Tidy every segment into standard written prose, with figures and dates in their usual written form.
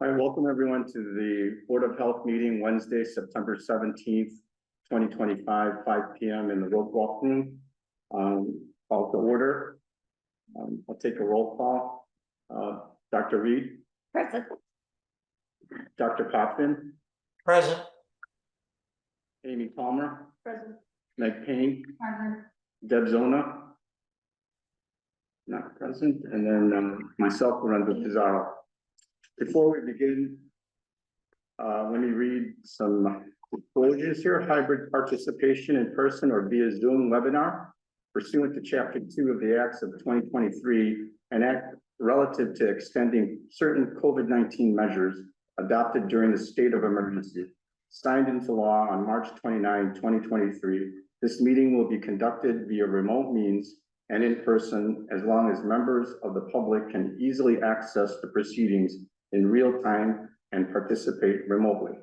I welcome everyone to the Board of Health meeting Wednesday, September 17th, 2025, 5 p.m. in the road walk room. Call to order. I'll take a roll call. Dr. Reed. Present. Dr. Potvin. Present. Amy Palmer. Present. Meg Payne. Present. Deb Zona. Not present. And then myself, Lorenzo Pizarro. Before we begin, let me read some disclosures here. Hybrid participation in person or via Zoom webinar pursuant to Chapter 2 of the Acts of 2023, an act relative to extending certain COVID-19 measures adopted during the state of emergency, signed into law on March 29, 2023. This meeting will be conducted via remote means and in person, as long as members of the public can easily access the proceedings in real time and participate remotely.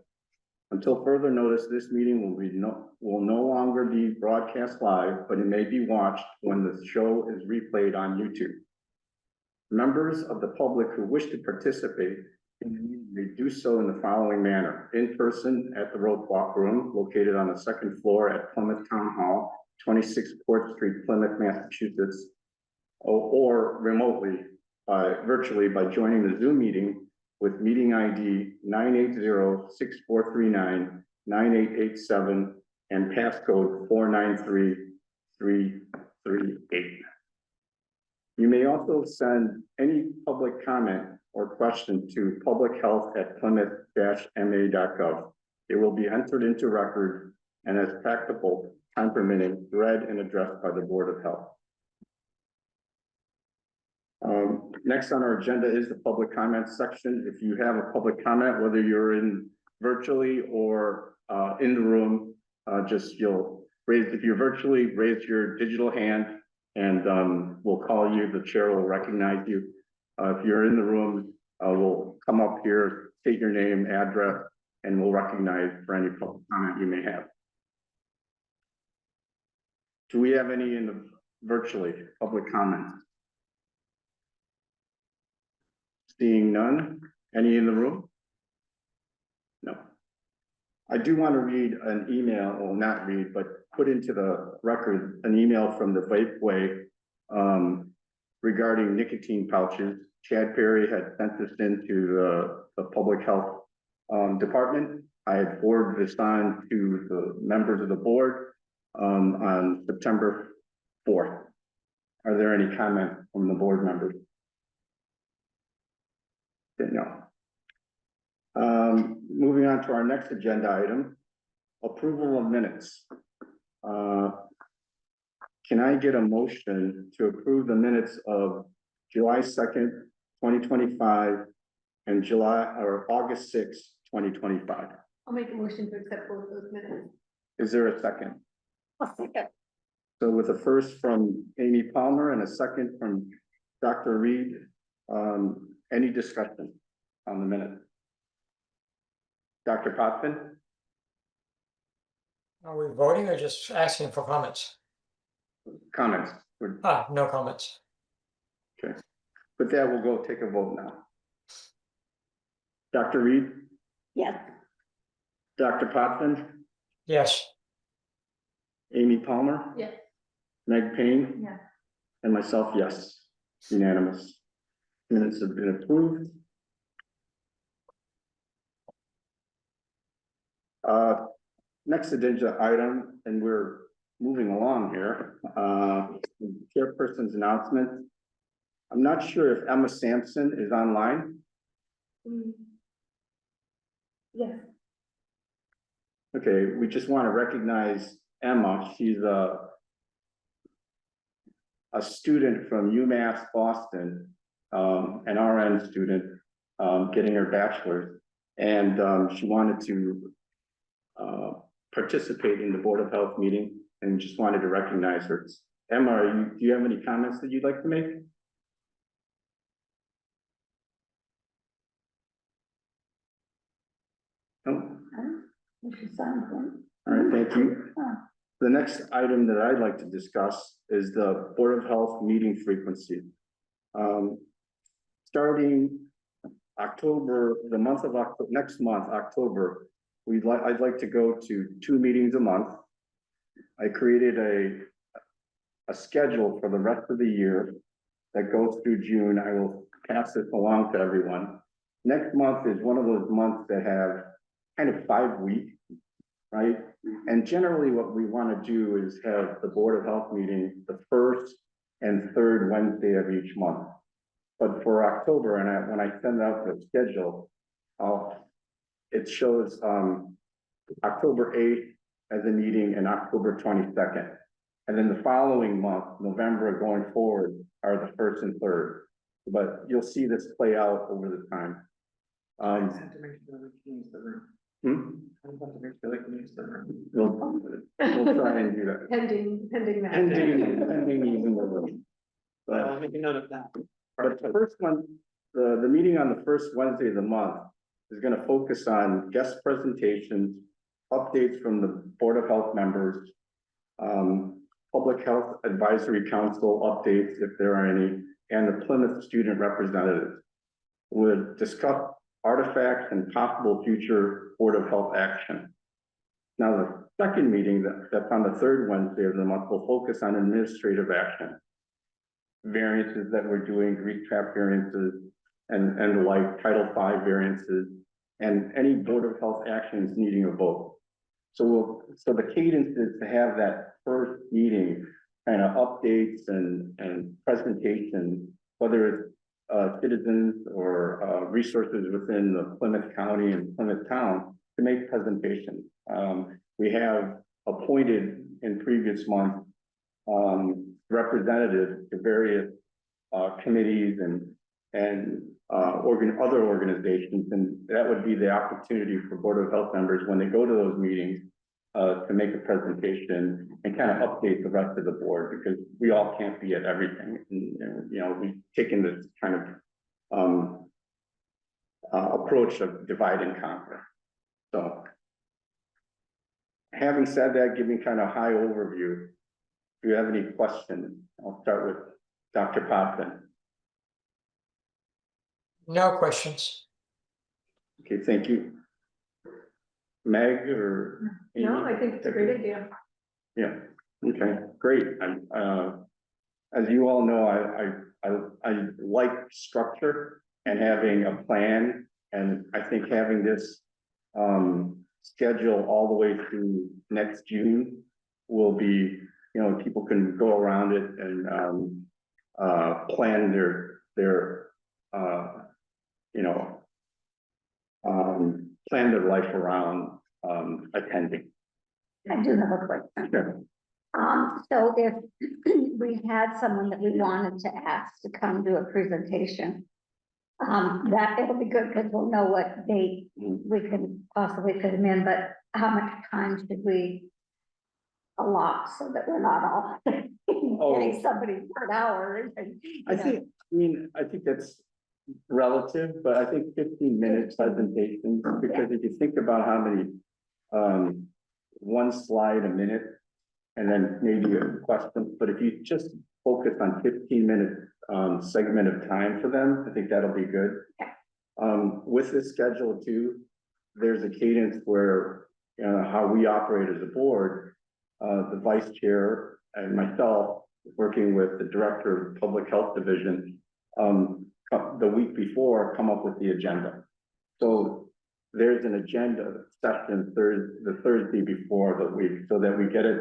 Until further notice, this meeting will no longer be broadcast live, but it may be watched when the show is replayed on YouTube. Members of the public who wish to participate may do so in the following manner: in person at the road walk room located on the second floor at Plymouth Town Hall, 26 Port Street, Plymouth, Massachusetts, or remotely virtually by joining the Zoom meeting with meeting ID 980-6439-9887 and passcode 493338. You may also send any public comment or question to publichealth@plymouth-ma.gov. It will be entered into record and, as practical, time permitting, read and addressed by the Board of Health. Next on our agenda is the public comment section. If you have a public comment, whether you're in virtually or in the room, if you're virtually, raise your digital hand and we'll call you. The chair will recognize you. If you're in the room, we'll come up here, state your name, address, and we'll recognize for any public comment you may have. Do we have any in the virtually public comments? Seeing none. Any in the room? No. I do want to read an email, well, not read, but put into the record an email from the Vapeway regarding nicotine pouches. Chad Perry had sent this into the public health department. I had forwarded this on to the members of the board on September 4th. Are there any comments from the board members? No. Moving on to our next agenda item, approval of minutes. Can I get a motion to approve the minutes of July 2nd, 2025 and August 6th, 2025? I'll make a motion to accept both those minutes. Is there a second? I'll second. So with a first from Amy Palmer and a second from Dr. Reed, any discussion on the minute? Dr. Potvin? Are we voting or just asking for comments? Comments? No comments. Okay. With that, we'll go take a vote now. Dr. Reed? Yes. Dr. Potvin? Yes. Amy Palmer? Yes. Meg Payne? Yes. And myself, yes. Unanimous. Minutes have been approved. Next agenda item, and we're moving along here. Chairperson's announcement. I'm not sure if Emma Sampson is online. Yes. Okay, we just want to recognize Emma. She's a student from UMass Boston, an RN student, getting her bachelor's, and she wanted to participate in the Board of Health meeting and just wanted to recognize her. Emma, do you have any comments that you'd like to make? No? All right, thank you. The next item that I'd like to discuss is the Board of Health meeting frequency. Starting October, the month of October, next month, October, I'd like to go to 2 meetings a month. I created a schedule for the rest of the year that goes through June. I will pass this along to everyone. Next month is one of those months that have kind of 5 weeks, right? And generally what we want to do is have the Board of Health meeting the first and third Wednesday of each month. But for October, and when I send out the schedule, it shows October 8th as a meeting and October 22nd. And then the following month, November going forward, are the first and third. But you'll see this play out over the time. I had to make sure we can use the room. I have to make sure we can use the room. We'll try and do that. Pending that. Pending using the room. I'll make a note of that. But the first one, the meeting on the first Wednesday of the month is gonna focus on guest presentations, updates from the Board of Health members, Public Health Advisory Council updates, if there are any, and the Plymouth student representatives. Would discuss artifacts and possible future Board of Health action. Now, the second meeting that's on the third Wednesday of the month will focus on administrative action. Variances that we're doing, Greek trap variances, and like Title V variances, and any Board of Health actions needing a vote. So the cadence is to have that first meeting, kind of updates and presentations, whether it's citizens or resources within the Plymouth County and Plymouth Town to make presentations. We have appointed in previous months representatives to various committees and other organizations, and that would be the opportunity for Board of Health members when they go to those meetings to make a presentation and kind of update the rest of the board, because we all can't be at everything. And you know, we've taken this kind of approach of divide and conquer. So having said that, giving kind of high overview, if you have any questions, I'll start with Dr. Potvin. No questions. Okay, thank you. Meg or Amy? No, I think it's a great idea. Yeah, okay, great. As you all know, I like structure and having a plan, and I think having this schedule all the way through next June will be, you know, people can go around it and plan plan their life around attending. I do have a question. Sure. So if we had someone that we wanted to ask to come do a presentation, that it'll be good because we'll know what date we can possibly fit them in, but how much time should we allot so that we're not all getting somebody for an hour? And, I think that's relative, but I think 15-minute presentations, because if you think about how many, one slide a minute, and then maybe a question, but if you just focus on 15-minute segment of time for them, I think that'll be good. With this schedule too, there's a cadence where how we operate as a board, the vice chair and myself, working with the director of public health division, the week before come up with the agenda. So there's an agenda session the Thursday before the week, so that we get it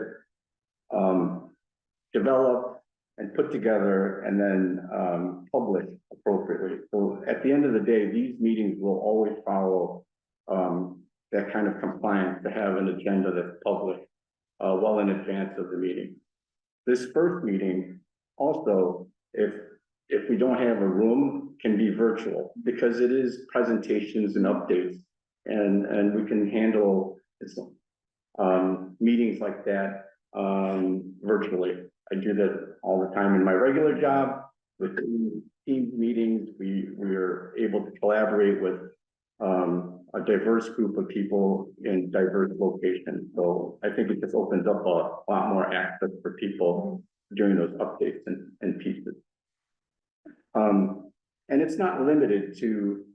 developed and put together and then published appropriately. So at the end of the day, these meetings will always follow that kind of compliance to have an agenda that's published well in advance of the meeting. This first meeting also, if we don't have a room, can be virtual, because it is presentations and updates, and we can handle meetings like that virtually. I do that all the time in my regular job with team meetings. We are able to collaborate with a diverse group of people in diverse locations. So I think it just opens up a lot more access for people during those updates and pieces. And it's not limited to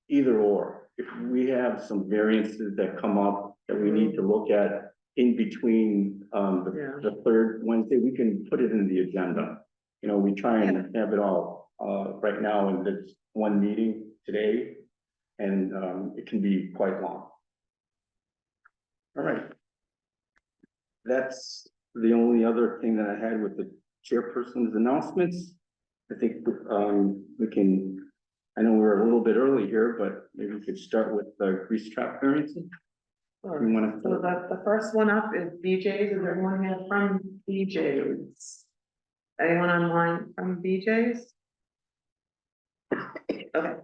either or. If we have some variances that come up that we need to look at in between, the third Wednesday, we can put it in the agenda. You know, we try and have it all, right now in this one meeting today, and, it can be quite long. All right. That's the only other thing that I had with the chairperson's announcements. I think, we can, I know we're a little bit early here, but maybe we could start with the grease trap variances. Sure. You wanna- So the first one up is BJ's. Is everyone here from BJ's? Anyone online from BJ's? Okay.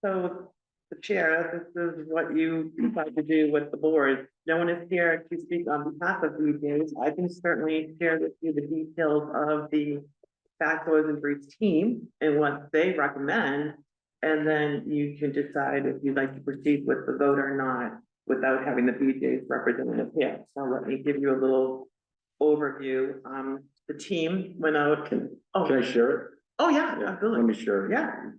So the chair, this is what you decide to do with the board. No one is here to speak on behalf of BJ's. I can certainly share with you the details of the Factoids and Breeds team and what they recommend. And then you can decide if you'd like to proceed with the vote or not without having the BJ's representative here. So let me give you a little overview. The team went out. Can I share it? Oh, yeah, Let absolutely. me share it. Yeah.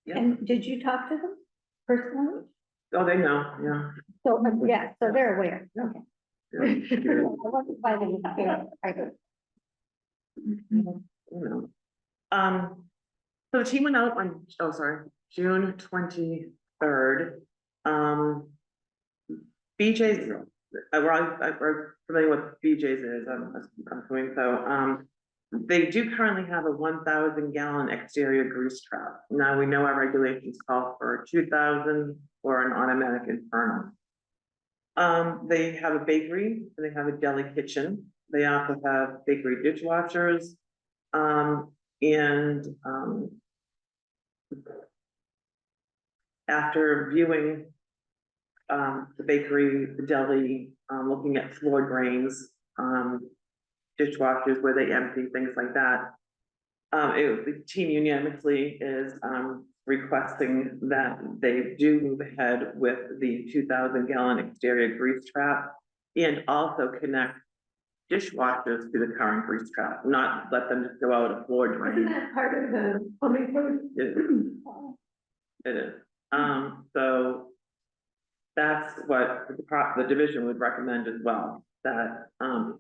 Yeah. And did you talk to them personally? Oh, they know, yeah. So, yeah, so they're aware, okay. Yeah. I wasn't fighting with them. I don't- You know. So the team went out on, June 23rd. BJ's, we're familiar with BJ's is, I'm assuming so, they do currently have a 1,000 gallon exterior grease trap. Now, we know our regulations call for 2,000 or an automatic infernal. They have a bakery, and they have a deli kitchen. They also have bakery dishwashers. After viewing the bakery, the deli, looking at floor drains, dishwashers where they empty, things like that. The team unanimously is requesting that they do move ahead with the 2,000 gallon exterior grease trap and also connect dishwashers to the current grease trap, not let them just go out a floor Isn't drain. that part of the plumbing code? It is. So that's what the division would recommend as well, that,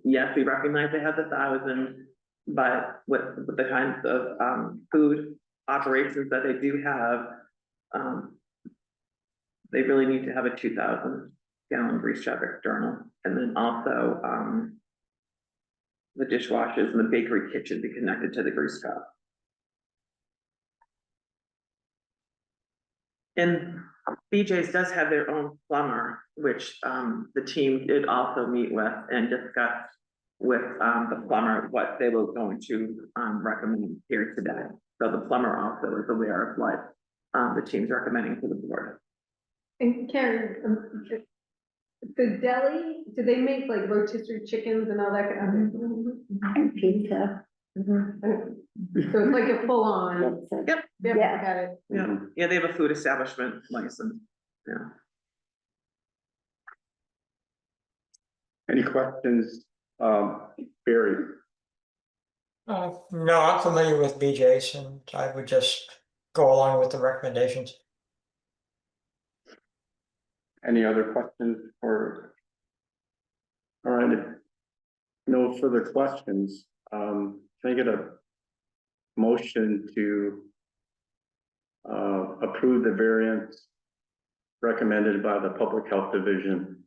yes, we recognize they have the 1,000, but with the kinds of, food operations that they do have, they really need to have a 2,000 gallon grease trap external, and then also, the dishwashers and the bakery kitchen be connected to the grease trap. And BJ's does have their own plumber, which the team did also meet with and discuss with the plumber what they were going to recommend here today. So the plumber also is aware of what the team's recommending to the board. And Karen, the deli, do they make like rotisserie chickens and all that kind of? And pizza. So it's like a full on. Yep. Yep, Yeah. got it. Yeah, yeah, they have a food establishment license. Yeah. Any questions, Barry? No, I'm familiar with BJ's and I would just go along with the recommendations. Any other questions for? All right, if no further questions, can I get a motion to approve the variance recommended by the Public Health Division,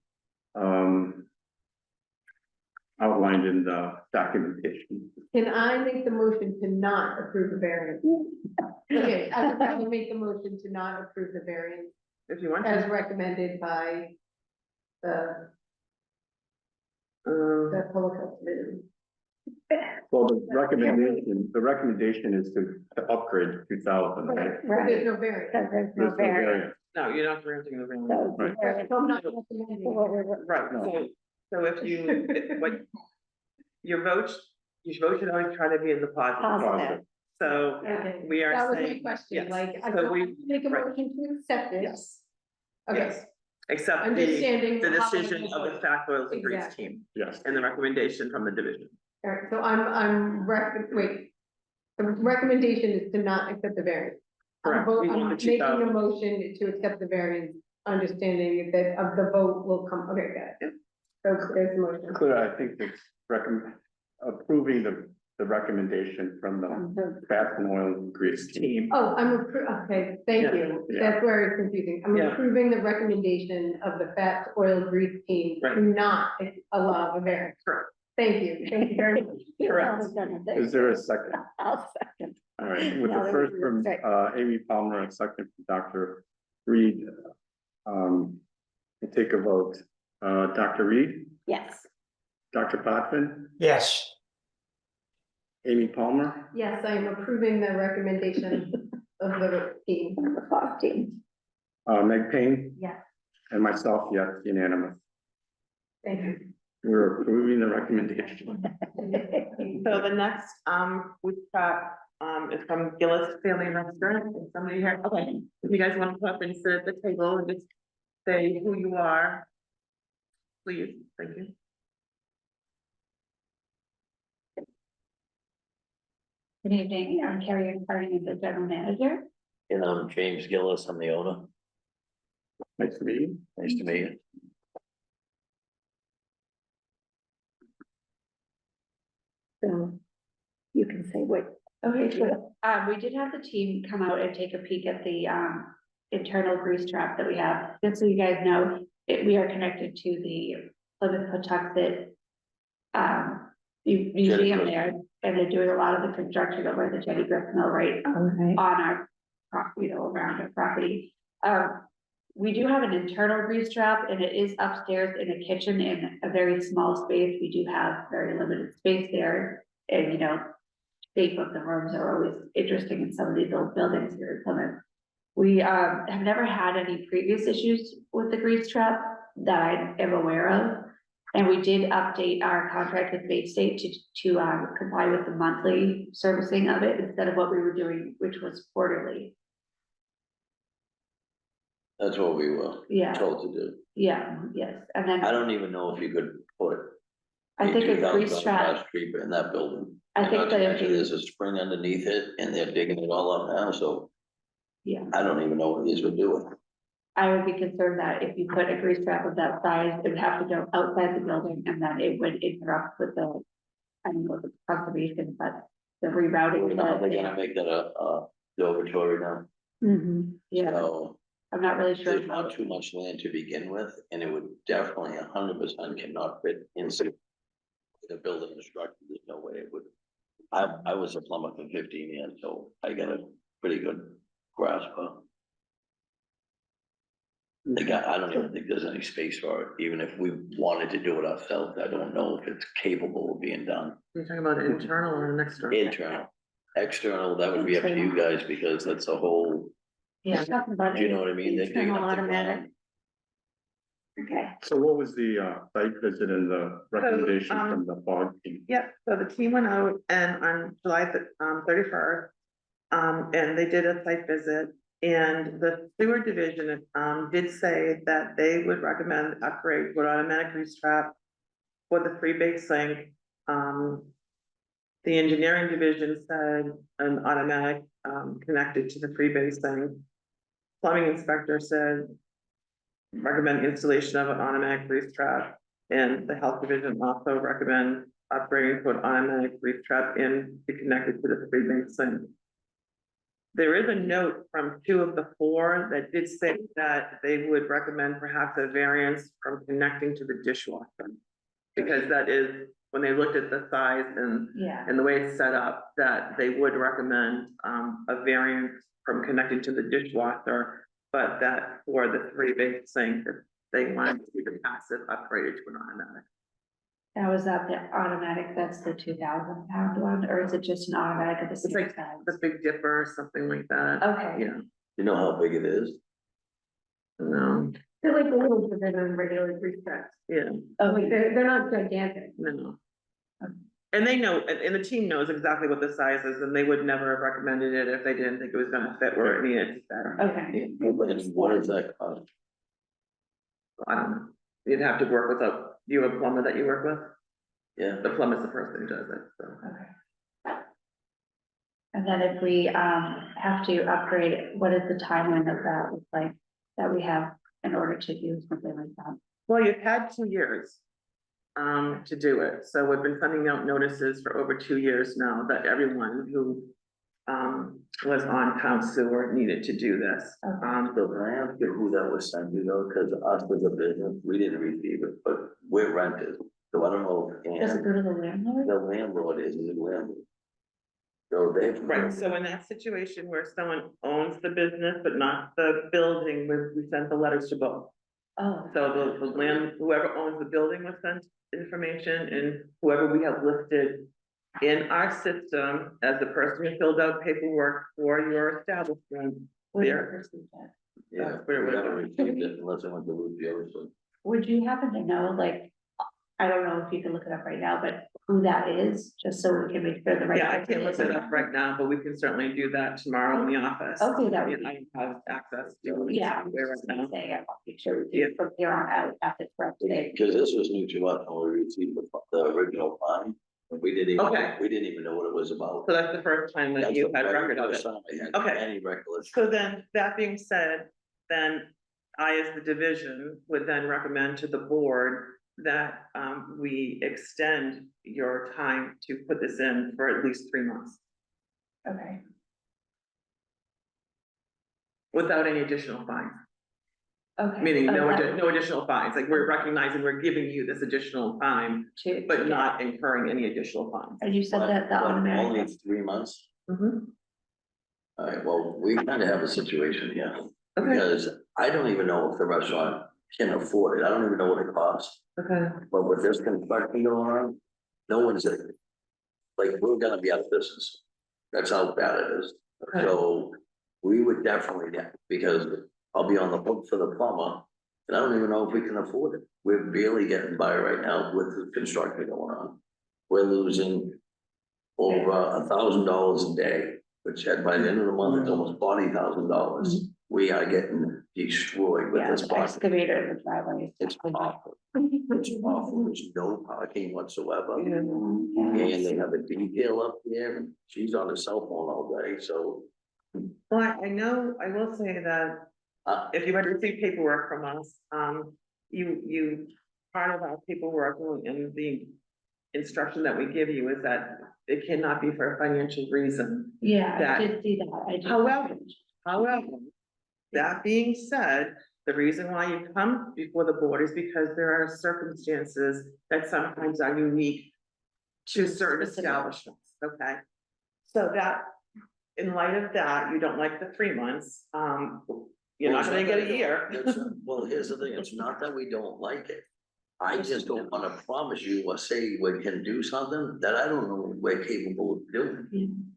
outlined in the documentation? Can I make the motion to not approve the variance? Okay, I would probably make the motion to not approve the variance If you want as to. recommended by the public health division. Well, the recommendation is to upgrade to 2,000, right? But there's Right, no variance. so there's no There's no variance. variance. No, you're not granting the variance. So Right. there is- So I'm not recommending. Right, No. so if you, what, your vote should always try to be in the positive. Positive. So Okay, we are that was my saying, question, yes. like, I So don't we- make a right. motion to accept it. yes, Okay, yes, except the understanding. the how I decision will of the vote. Factoids and Breeds Exactly. team Yes. and the recommendation from the division. All right, so the recommendation is to not accept the variance. Correct. We I'm want the making a 2,000. motion to accept the variance, understanding that of the vote will come, okay, got it. So there's the motion. Clear, I think it's approving the recommendation from the fat and oil and grease team. Oh, okay, thank you. Yeah. That's where it's confusing. I'm Yeah. approving the recommendation of the fat, oil, grease team Right. to not allow a variance. Correct. Thank you very much. Correct. Is there a second? I'll second. All right, with Now the that first we're from straight. Amy Palmer and second from Dr. Reed. We'll take a vote. Dr. Reed, Yes. Dr. Potvin, Yes, Amy Palmer, Yes, I am approving the recommendation of the team. The clock team. Meg Payne, Yes, and myself, yes, unanimous. thank you. We're approving the recommendation. So the next, food truck, is from Gillis Family Restaurant. Is somebody here? Okay, if you guys want to come up and sit at the table and just say who you are. Please, thank you. Good evening, I'm Carrie Harding, the general manager. And I'm James Gillis, I'm the owner. Nice to meet you. Nice to meet you. So you can say what. Okay, so, we did have the team come out and take a peek at the, internal grease trap that we have. Just so you guys know, we are connected to the Plymouth Patuxent, museum there, and they're doing a lot of the construction over at the Jetty Griff Mill, right? On our, around our property. We do have an internal grease trap, and it is upstairs in a kitchen in a very small space. We do have very limited space there, and shape of the rooms are always interesting in some of these old buildings here in Plymouth. We have never had any previous issues with the grease trap that I am aware of. And we did update our contract with Bay State to comply with the monthly servicing of it instead of what we were doing, which was quarterly. That's what we were Yeah, told to do. yeah, yes. And then I don't even know if you could put. I think a $2,000 grease trap, grass creeper in that building. I And think not to that if mention you- there's a spring underneath it and they're digging it all up now, so yeah. I don't even know what these would do. I would be concerned that if you put a grease trap of that size, it would have to go outside the building and then it would interrupt with the, I don't know, the conservation, but the rerouting. Now they're gonna make that a dormitory now. Yeah, So I'm not really sure. there's not too much land to begin with, and it would definitely 100% cannot fit inside the building and structure. There's no way it would. I was a plumber for 15 years, so I got a pretty good grasp of. I don't even think there's any space for it, even if we wanted to do it ourselves. I don't know if it's capable of being done. You're talking about internal or an external? Internal, external, that would be up to you guys, because that's a whole, Yeah, do you know what I mean? They're digging Internal up the automatic. ground. Okay. So what was the site visit and the recommendation from the fog team? Yep, so the team went out and on July 31st, and they did a site visit. And the sewer division, did say that they would recommend upgrade to an automatic grease trap for the free base sink. The engineering division said an automatic, connected to the free base sink. Plumbing inspector said recommend installation of an automatic grease trap. And the health division also recommend upgrading to an automatic grease trap and be connected to the free base sink. There is a note from 2 of the 4 that did say that they would recommend perhaps a variance from connecting to the dishwasher. Because that is, when they looked at the size yeah. and the way it's set up, that they would recommend a variance from connecting to the dishwasher. But that for the 3 base sink, that they wanted to be the passive upgraded to an automatic. Now, is that the automatic, that's the 2,000 pound one, or is it just an automatic of the It's same like size? the Big Dipper or something like that. Okay. Yeah, You know how big it is? no, They're like a little bit than regular grease traps. yeah, Like they're not gigantic. no. And they know, and the team knows exactly what the size is, and they would never have recommended it if they didn't think it was gonna fit where it needed to fit. Okay, And what is that cost? I don't know. You'd have to work with you have a plumber that you work with? Yeah, The plumber's the person who does it, so. okay. And then if we have to upgrade it, what is the timeline of that look like, that we have in order to do something like that? Well, you've had 2 years to do it, so we've been sending out notices for over 2 years now that everyone who was on town sewer needed to do this. So can I ask you who that was sent to though, because us as a business, we didn't receive it, but we're rented, so I don't know. Does it And go to the landlord? the landlord is the landlord. So they've. Right, so in that situation where someone owns the business but not the building, we sent the letters to both. Oh, So the land, whoever owns the building was sent information, and whoever we have listed in our system as the person who filled out paperwork for your establishment. would you There. receive that? Yeah, That's where it we was. haven't received it unless I went to Lucio, so. Would you happen to know, like, I don't know if you can look it up right now, but who that is, just so we can make sure the right. Yeah, I can't look person it is- up right now, but we can certainly do that tomorrow in the office. Okay, that would I have access to it. Yeah, I'm Where right just gonna now. say, I want to make sure we Yeah. do from here on out, have it correct today. Because this was new to us, when we received the original fine, we didn't Okay. even know what it was about. So that's the first time that That's you the had very record of first it. time I had Okay. any recollection. So then, that being said, then I, as the division, would then recommend to the board that we extend your time to put this in for at least 3 months Okay, without any additional fines. okay. Meaning no, That- no additional fines, like we're recognizing we're giving you this additional time, to- but not incurring any additional fines. And you said that the But only automatic. 3 months? Mhm. All right, well, we kind of have a situation here, Okay, because I don't even know if the restaurant can afford it, I don't even know what it costs. okay, But with this construction going on, no one's, like, we're gonna be out of business. That's how bad it is. okay, So we would definitely, because I'll be on the hook for the plumber, and I don't even know if we can afford it. We're barely getting by right now with the construction going on. We're losing over $1,000 a day, which by the end of the month, it's almost $40,000. We are getting destroyed with Yeah, this the project. excavator in the driveway. It's awful. It's awful. There's no parking whatsoever. And they have a detail up there, and she's on her cell phone all day, so. well, I know, I will say that if you had received paperwork from us, part of our paperwork and the instruction that we give you is that it cannot be for a financial reason. Yeah, That- I did see that. I did. However, that being said, the reason why you come before the board is because there are circumstances that sometimes are unique to certain Specific. establishments, okay? So that, in light of that, you don't like the 3 months, you're not gonna get a year. Well, here's the thing, it's not that we don't like it. I just don't wanna promise you or say we can do something that I don't know we're capable of doing.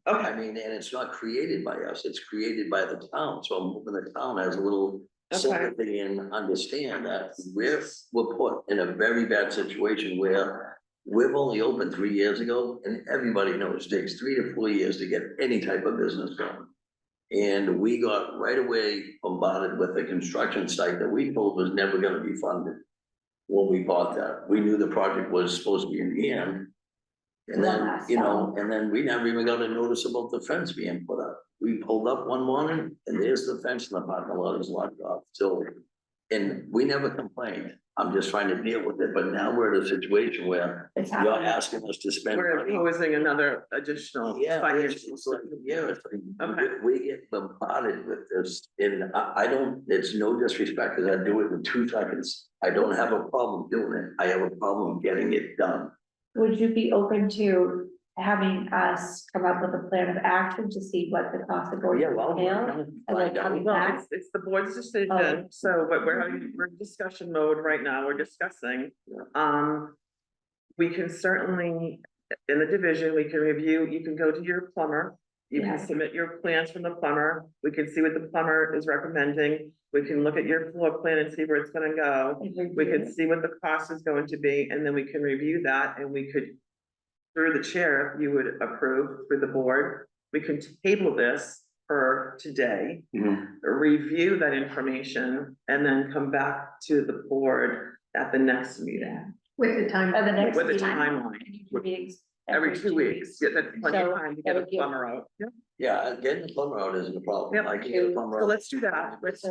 Okay, I mean, and it's not created by us, it's created by the town, so I'm hoping the town has a little Okay. sympathy and understand that we're put in a very bad situation where we've only opened 3 years ago, and everybody knows it takes 3 to 4 years to get any type of business going. And we got right away bombarded with a construction site that we told was never gonna be funded. When we bought that, we knew the project was supposed to be in the end. And then, you know, and then we never even got a notice about the fence being put up. We pulled up one morning and there's the fence in the parking lot is locked off, so. And we never complained, I'm just trying to deal with it, but now we're in a situation where It's you're happening. asking us to spend we're money. imposing another additional Yeah, financial. it's like, yeah, it's like, Okay. we get bombarded with this, and I don't, it's no disrespect, cause I do it in 2 seconds. I don't have a problem doing it, I have a problem getting it done. Would you be open to having us come up with a plan of action to see what the cost of going to entail? And then coming Well, back? it's the board's Oh. decision, so, but we're in discussion mode right now, we're discussing. We can certainly, in the division, we can review, you can go to your plumber. You can Yeah. submit your plans from the plumber, we can see what the plumber is recommending, we can look at your floor plan and see where it's gonna go. We can see what the cost is going to be, and then we can review that, and we could, through the chair, you would approve through the board, we can table this for today. Review that information, and then come back to the board at the next meeting With the time. At the next with a meeting. timeline. And you do meetings Every 2 weeks, yeah, that's plenty of So time to that get a would give- plumber out. Yeah. Yeah, getting the plum road isn't a problem. Yep. I can get a plum So road. let's do that, let's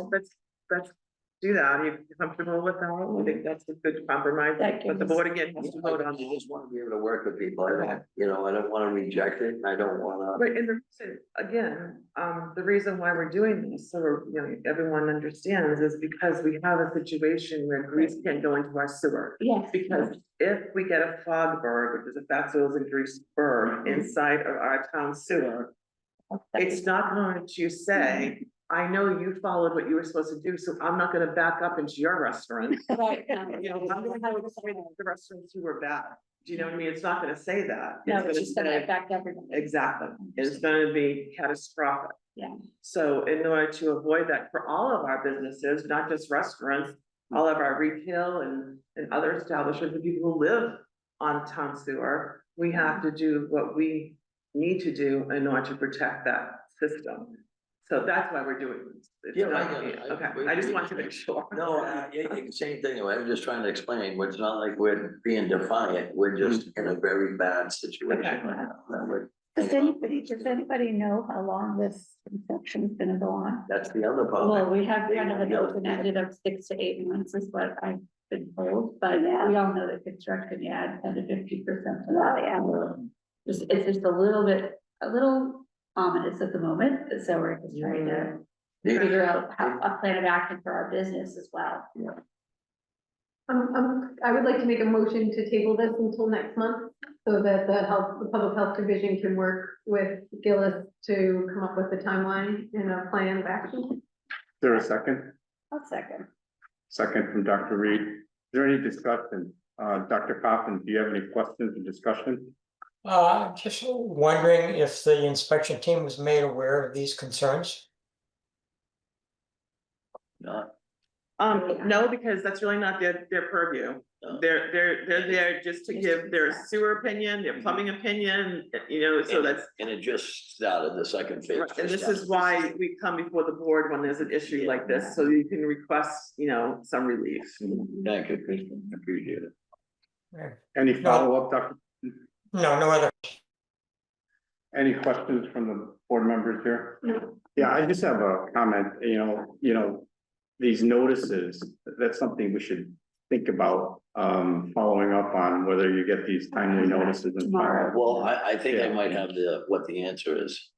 do that, are you comfortable with that? I think that's a good compromise, That but the gives- board again has to vote on. I just wanna be able to work with people. I don't, you know, I don't wanna reject it. And I don't wanna. Right, and the reason, again, the reason why we're doing this, so we're, you know, everyone understands, is because we have a situation where grease can't go into our sewer. Yes. Because if we get a fog berg, which is a fat soils and grease berg inside of our town sewer, it's not going to say, I know you followed what you were supposed to do, so I'm not gonna back up into your restaurant. Right. You know, I'm gonna go with the restaurants who were bad. Do you know what I mean? It's not gonna say that. No, It's it's just gonna say- affect everyone. Exactly, it's gonna be catastrophic. Yeah. So in order to avoid that for all of our businesses, not just restaurants, all of our retail and other establishments, the people who live on town sewer, we have to do what we need to do in order to protect that system. So that's why we're doing this. It's Yeah, I not- get it. Okay, I just want to make sure. No, same thing. I'm just trying to explain. It's not like we're being defiant. We're just in a very bad situation Okay. right now. that we're- Does anybody know how long this construction is gonna go on? That's the other Well, problem. we have kind of an open-ended of 6 to 8 months is what I've been told, but we all know that construction, yeah, 10 to 50% to that, yeah. It's just a little ominous at the moment, so we're just trying to figure out how, a plan of action for our business as well. I would like to make a motion to table this until next month, so that the public health division can work with Gillis to come up with a timeline and a plan of action. Is there a second? I'll second. Second from Dr. Reed. Is there any discussion? Dr. Coffin, do you have any questions or discussion? Just wondering if the inspection team was made aware of these concerns? Not, No, because that's really not their purview. No. They're there just to give their sewer opinion, their plumbing opinion, you know, so that's. and it just started the second phase. Right, and this is why we come before the board when there's an issue like this, so you can request, you know, some relief. Thank you, Kristen. Appreciate it. Yeah. Any follow-up, Dr.? No other. Any questions from the board members here? No. Yeah, I just have a comment, you know, these notices, that's something we should think about, following up on whether you get these timely notices and follow. Well, I think I Yeah. might have what the answer is.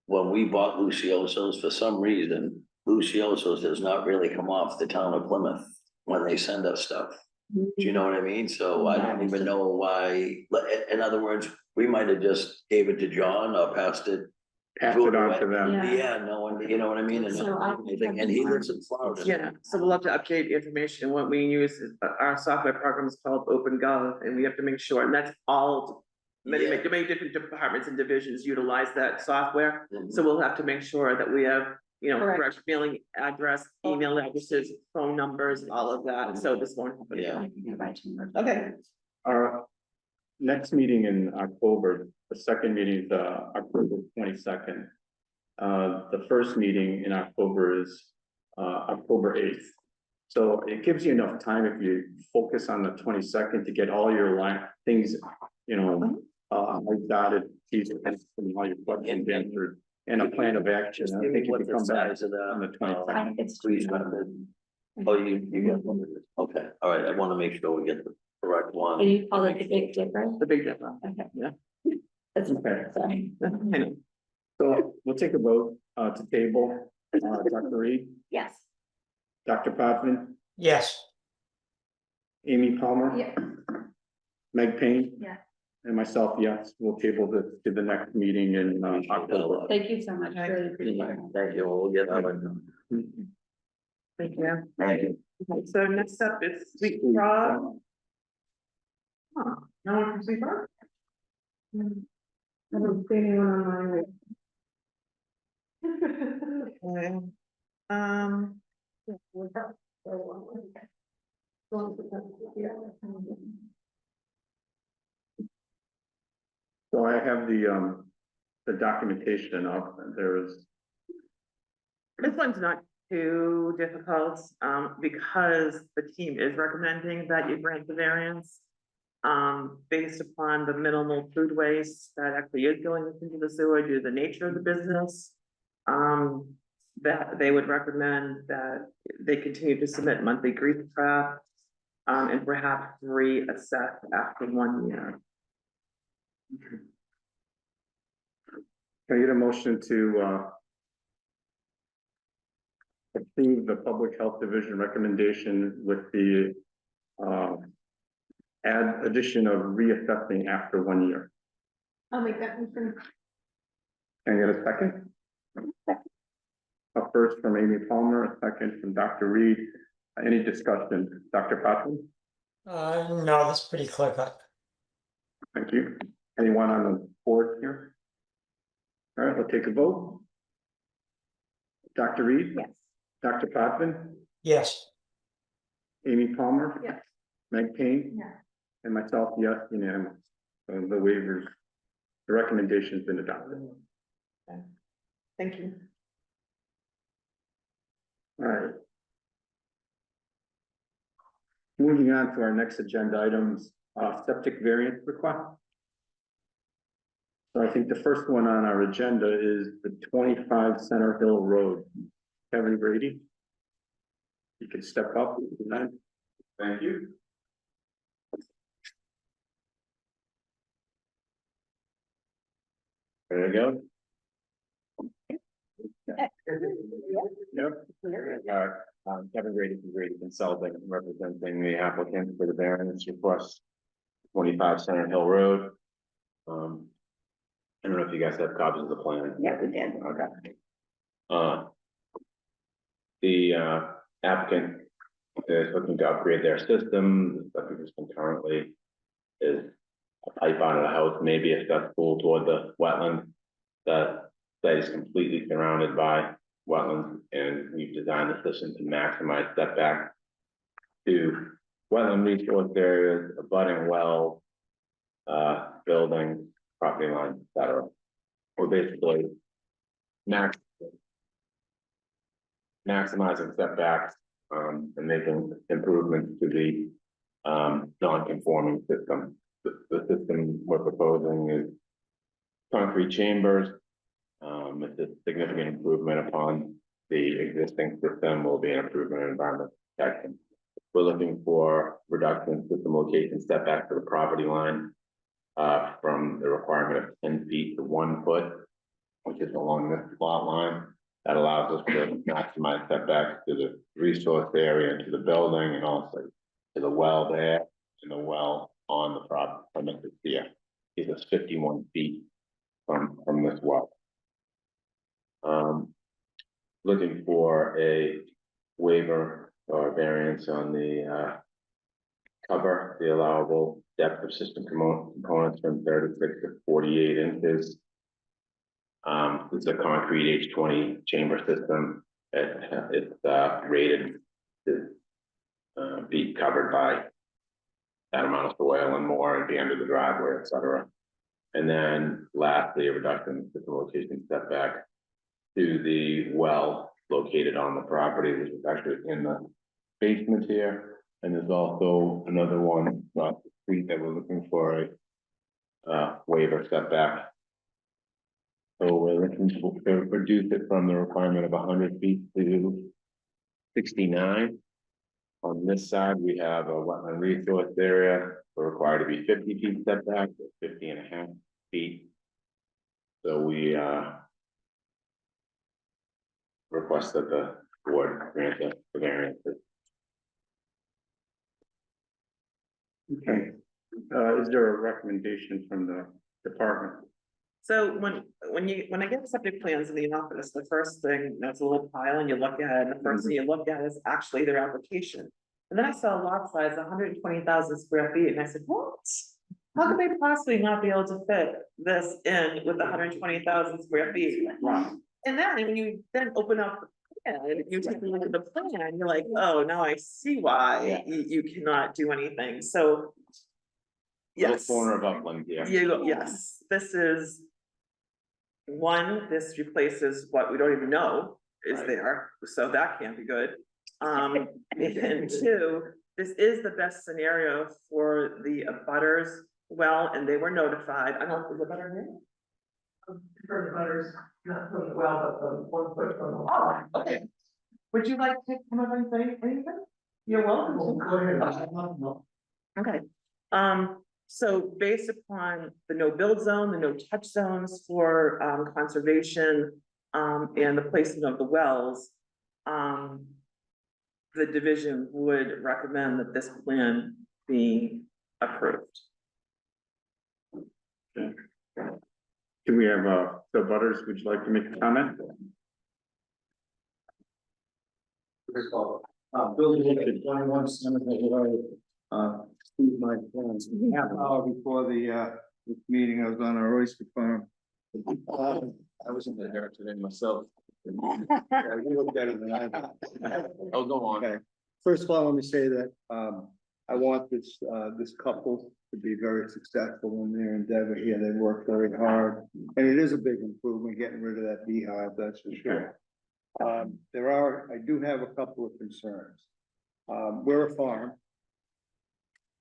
When we bought Lucioso's, for some reason, Lucioso's does not really come off the town of Plymouth when they send us stuff. Do you know what I mean? So I don't even know why, in other words, we might have just gave it to John or passed it. Pass it on to them. Yeah. Yeah, no one, you know what I mean? So I- And he lives in Florida. Yeah, so we'll have to update the information. What we use is our software program is called OpenGov, and we have to make sure, and that's all. Many Yeah. different departments and divisions utilize that software, Mhm. so we'll have to make sure that we have, you know, Correct. correct mailing address, email addresses, phone numbers, all of that, so this won't happen. Yeah. Okay. Our next meeting in October, the second meeting is October 22nd. The first meeting in October is October 8th. So it gives you enough time if you focus on the 22nd to get all your things, you know, dotted, T's and all your questions answered, and a plan of action. Just I give me think if what you the come back size of on the that. 22nd. Please, oh, you got one of it. Okay, all right, I want to make sure we get the correct one. And you call it the Big Dipper? The big difference. Okay. Yeah. That's, Okay. sorry. I know. So we'll take a vote to table, Dr. Reed, Yes. Dr. Potvin, Yes. Amy Palmer. Yeah. Meg Payne. Yeah. And myself, yes, we'll table this to the next meeting in October. Thank you so much, really appreciate it. Thank you, we'll get that one. Thank you. Thank you. Okay, so next up is Sweet Raw. Huh, no one from Sweet Raw? I don't see anyone online. Okay. So I have the documentation up, there's, This one's not too difficult, because the team is recommending that you grant the variance. based upon the minimal food waste that actually is going into the sewer due to the nature of the business. That they would recommend that they continue to submit monthly grief traps, and perhaps reassess after 1 year. Can I get a motion to approve the Public Health Division recommendation with the addition of reassessing after 1 year? I'll make that motion. Can I get a second? A first from Amy Palmer, a second from Dr. Reed. Any discussion? Dr. Patton? No, that's pretty clear cut. Thank you. Anyone on the board here? All right, we'll take a vote. Dr. Reed? Yes. Dr. Potvin? Yes, Amy Palmer? Yes. Meg Payne? Yeah. And myself, yes, unanimous. So the waivers, the recommendation's been adopted. Thank you. All right. Moving on to our next agenda items, septic variance request. So I think the first one on our agenda is the 25 Center Hill Road. Kevin Brady. You can step up. Thank you. There you go. Yep. Kevin Grady from Grady Consulting, representing the applicant for the variance request, 25 Center Hill Road. I don't know if you guys have copies of the plan. Yeah, we did. Okay. The applicant is looking to upgrade their system. The septic system currently is a pipe out of the house, maybe a step pool toward the wetland. That site is completely surrounded by wetlands, and we've designed the system to maximize setback to wetland resource areas, abutting well, buildings, property lines, etc. We're basically maximizing setbacks and making improvements to the non-conforming system. The system we're proposing is concrete chambers. It's a significant improvement upon the existing system, will be an improvement in environmental protection. We're looking for reduction in system location setback to the property line from the requirement of 10 feet to 1 foot, which is along this lot line. That allows us to maximize setbacks to the resource area, and to the building, and also to the well there, and the well on the property premises here. Gives us 51 feet from this well. Looking for a waiver or variance on the cover, the allowable depth of system components from 36 to 48 inches. It's a concrete H20 chamber system. It's rated to be covered by that amount of soil and more at the end of the driveway, etc. And then lastly, a reduction in system location setback to the well located on the property, which is actually in the basement here. And there's also another one across the street that we're looking for a waiver setback. So we're looking to reduce it from the requirement of 100 feet to 69. On this side, we have a wetland resource area. We're required to be 50 feet setback, 50 and a half feet. So we request that the board grant the variances. Okay. Is there a recommendation from the department? So when I get septic plans in the office, the first thing, that's a little pile and you look at it, and the first thing you look at is actually their application. And then I saw a lot size, 120,000 square feet, and I said, what? How could they possibly not be able to fit this in with 120,000 square feet? Wow. And then when you then open up the plan, and you take a look at the plan, you're like, oh, now I see why you cannot do anything, so. Little Yes. corner of upland here. Yes, this is. One, this replaces what we don't even know is Right. there, so that can't be good. And two, this is the best scenario for the abutters, well, and they were notified, I don't know, is the butter here? For the butters, not from the well, but the 1 foot from the wall. Oh, okay. Would you like to come up and say anything? You're welcome to. Go ahead. Okay, so based upon the no build zone, the no touch zones for conservation, and the placement of the wells. The division would recommend that this plan be approved. Do we have, the butters, would you like to make a comment? First of all, building at 21 Cemetery Road, Steve, my plans, half hour before the meeting, I was on our oyster farm. I was in there today myself. Yeah, you look better than I do. Oh, go on. Okay, first of all, let me say that, I want this couple to be very successful in their endeavor here. They work very hard. And it is a big improvement getting rid of that beehive, that's for sure. I do have a couple of concerns. We're a farm.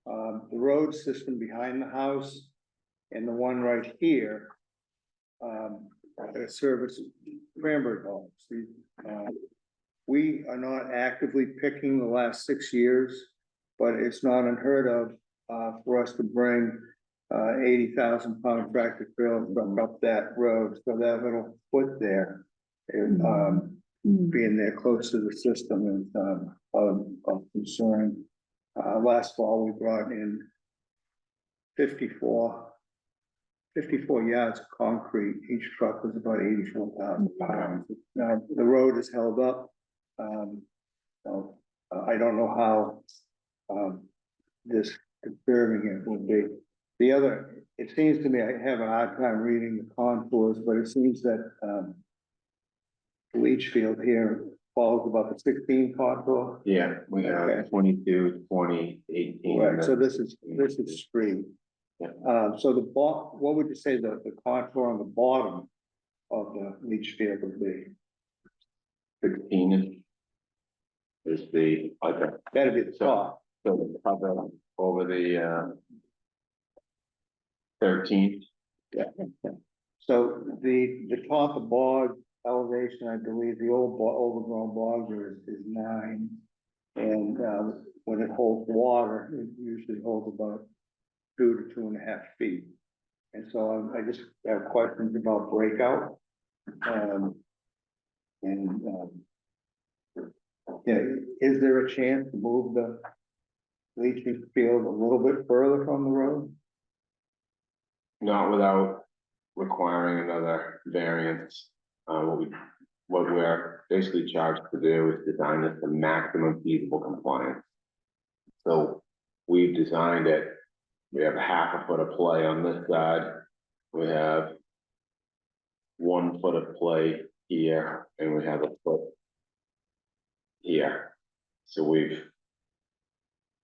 The road system behind the house and the one right here, service cranberry bogs. We are not actively picking the last 6 years, but it's not unheard of, for us to bring, 80,000 pound tractor trailer truck up that road, so that little foot there. Being there close to the system is, of concern. Last fall, we brought in 54 yards of concrete. Each truck was about 84,000 pounds. Now, the road is held up. So, I don't know how, this disturbing it will be. The other, it seems to me, I have a hard time reading the contours, but it seems that, the leach field here follows about the 16 contour. Yeah, we Okay. have 22, 20, 18. Right, so this is street. Yeah. So what would you say the contour on the bottom of the leach field would be? 16 is the, okay, That'd be the top. so the cover over the 13. Yeah. So the top of bog elevation, I believe, the old overgrown bog there is 9. And when it holds water, it usually holds about 2 to 2.5 feet. And so I just have questions about breakout. Yeah, is there a chance to move the leaching field a little bit further from the road? Not without requiring another variance. What we're basically charged to do is design this to maximum feasible compliance. So we've designed it. We have a 1/2 foot of play on this side. We have 1 foot of play here, and we have a foot here. So we've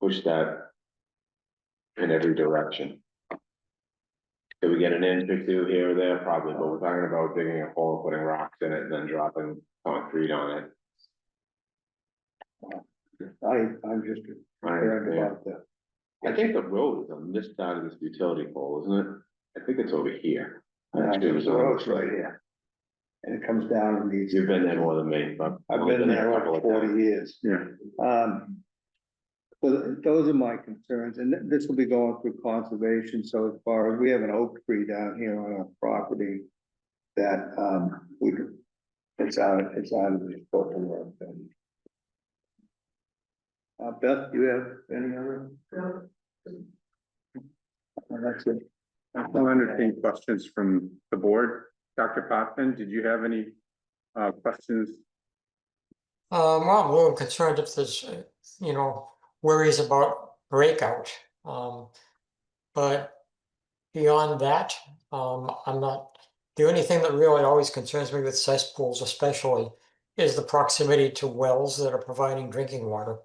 pushed that in every direction. Did we get an inch or 2 here or there? Probably, but we're talking about digging a hole, putting rocks in it, and then dropping concrete on it. I'm just concerned about that. I think the road is on this side of this utility pole, isn't it? I think it's over here. The road's right here. And it comes down and these. You've been there more than me, but. I've been there a couple over of 40 times. years. Yeah. So those are my concerns, and this will be going through conservation, so as far as, we have an oak tree down here on our property. That, it's out of the scope of work. Beth, do you have any other? No. That's it. I'll entertain questions from the board. Dr. Potvin, did you have any, questions? Well, I'm a little concerned if there's, worries about breakout. But beyond that, I'm not, the only thing that really always concerns me with cesspools especially is the proximity to wells that are providing drinking water.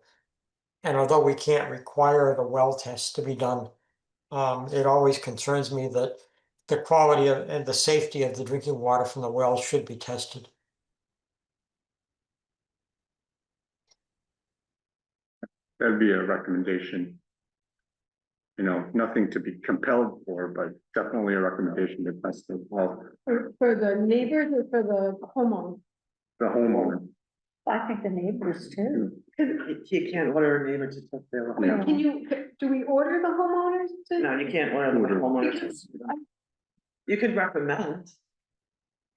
And although we can't require the well test to be done, it always concerns me that the quality of and the safety of the drinking water from the wells should be tested. that'd be a recommendation. You know, nothing to be compelled for, but definitely a recommendation to test the, well, For the neighbors or for the homeowner? the homeowner. I think the neighbors too. You can't order a neighbor to test their. Yeah. Can you, do we order the homeowners to? No, you can't order the homeowner to. Because You could recommend.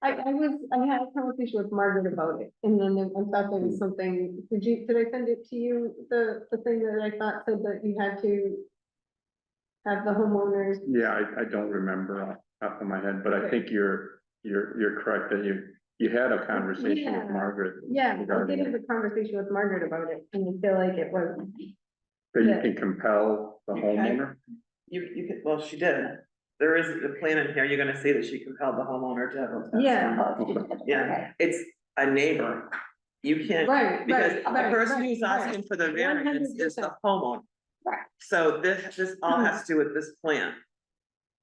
I had a conversation with Margaret about it, and then I thought there was something, did I send it to you, the thing that I thought said that you had to have the homeowners? Yeah, I don't remember off the top of my head, but I think you're correct that you had a conversation with Yeah. Margaret. Yeah, I regarding did have it, a conversation with Margaret about it, and I feel like it was, that you yeah. can compel the homeowner. You could, well, she did. There is a plan in here. You're gonna say that she compelled the homeowner to have a test. Yeah. Oh, she did, okay. Yeah, it's a neighbor. You can't, right, because right, the right, person right, who's right. asking for the variance is the 100%. homeowner. Right. So this all has to do with this plan.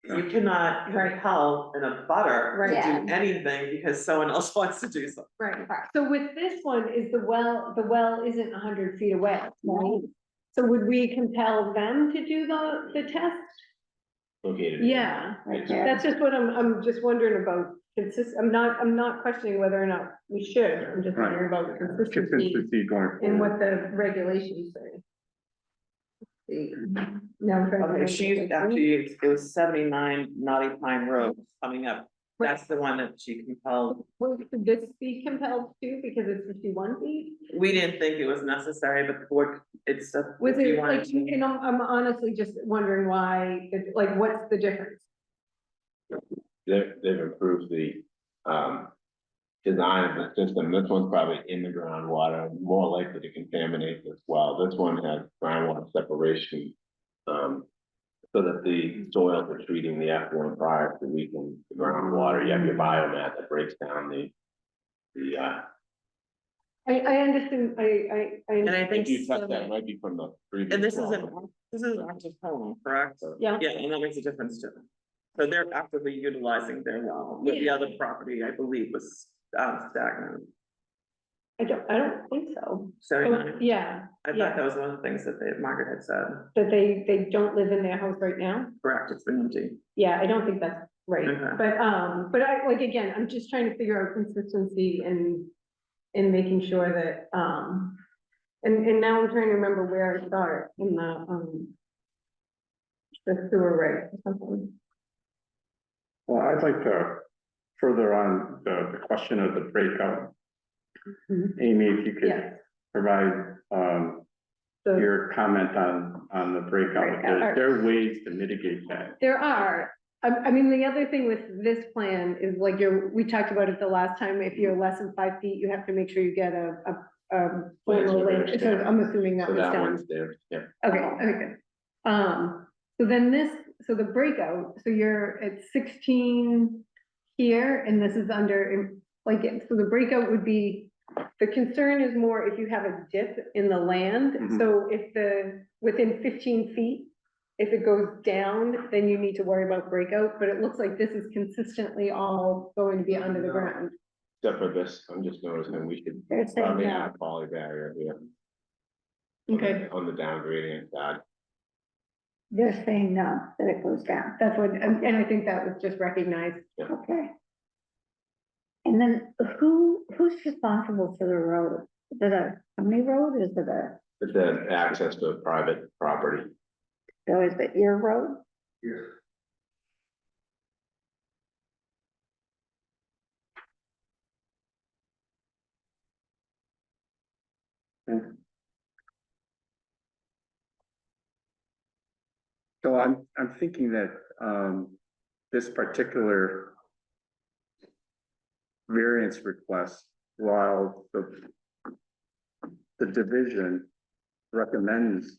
You cannot Right. compel in a butter to Right. do anything because someone else wants to do something. Right, so with this one, is the well isn't 100 feet away, right? So would we compel them to do the test? Located. Yeah, Right there. that's just what I'm just wondering about, I'm not questioning whether or not we should, I'm just wondering about consistency Consistency going in forward. what the regulations say. See, now I'm trying to Okay, remember. she's actually, it was 79 Naughty Pine Road coming up. That's the one that she compelled. Well, should this be compelled too, because it's 51 feet? We didn't think it was necessary, but the board, it's a. Was if you it wanted like, to- you know, I'm honestly just wondering why, like, what's the difference? They've improved the, design of the system. This one's probably in the groundwater, more likely to contaminate as well. This one has groundwater separation. So that the soils are treating the effluent prior to leaking the groundwater. You have your biomass that breaks down the. I understand, I And I think. If you touch that, might be from the previous. And this is well. this is an active home, correct? Yeah. Yeah, and that makes a difference too. So they're actively utilizing their well, with the Yeah. other property, I believe, was stagnant. I don't think so. 79. Yeah, I yeah. thought that was one of the things that Margaret had said, that they don't live in their house right now? correct, it's been empty. Yeah, I don't think that's right, Okay. but I, like, again, I'm just trying to figure out consistency in making sure that, and now I'm trying to remember where I saw it in the sewer rate or something. Well, I'd like to further on the question of the breakout. Mhm. Amy, if you could Yeah. provide, So your comment on the breakout. There are ways to mitigate that. there are, I mean, the other thing with this plan is like we talked about it the last time, if you're less than 5 feet, you have to make sure you get a formal land, so I'm assuming that So was that done. one's there, yeah. Okay, good. So then so the breakout, so you're at 16 here, and this is under, like, so the breakout would be, the concern is more if you have a dip in the land, Mhm. so if within 15 feet, if it goes down, then you need to worry about breakout, but it looks like this is consistently all going to be under the ground. Except for this, I'm just noticing we should They're saying probably no. add a poly barrier here. Okay, On the down gradient side. They're saying no, that it goes down. that's what, and I think that was just recognized. Okay. And then who's responsible for the road? Is it a county road? Is it It's an access to a private property. so is it your road? So I'm thinking that, this particular variance request, while the division recommends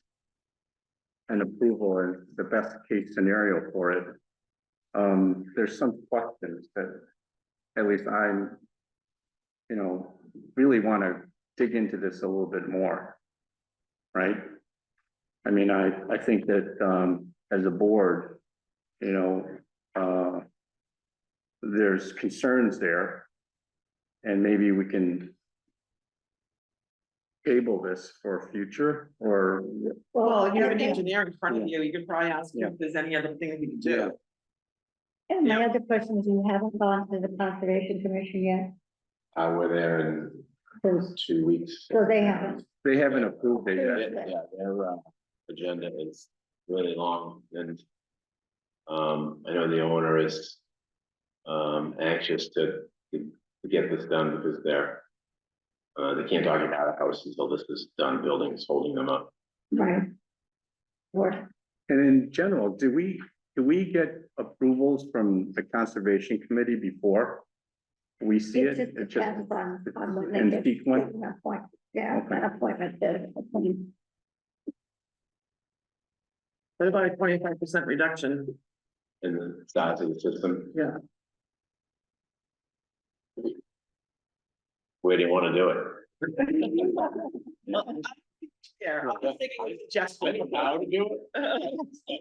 an approval and the best case scenario for it, there's some questions that at least I'm, really want to dig into this a little bit more. Right? I mean, I think that, as a board, there's concerns there. And maybe we can table this for future or? Well, if you have an and- engineer in front of you, you can probably ask him if there's any other things you can do. And my other question is, you haven't gone to the Conservation Commission yet, We're there in so 2 weeks. they haven't. They haven't approved it yet. Yeah, their agenda is really long and. I know the owner is. Anxious to get this done because they're. They can't talk about a house until this is done, building is holding them up. Right. Or, And in general, do we get approvals from the Conservation Committee before we see it it? just It just depends on when in they get sequence? an appointment, yeah, an appointment, What about a 25% reduction? In the size of the system. Yeah. Where do you want to do it? Yeah, I was thinking of suggestion. How to do it?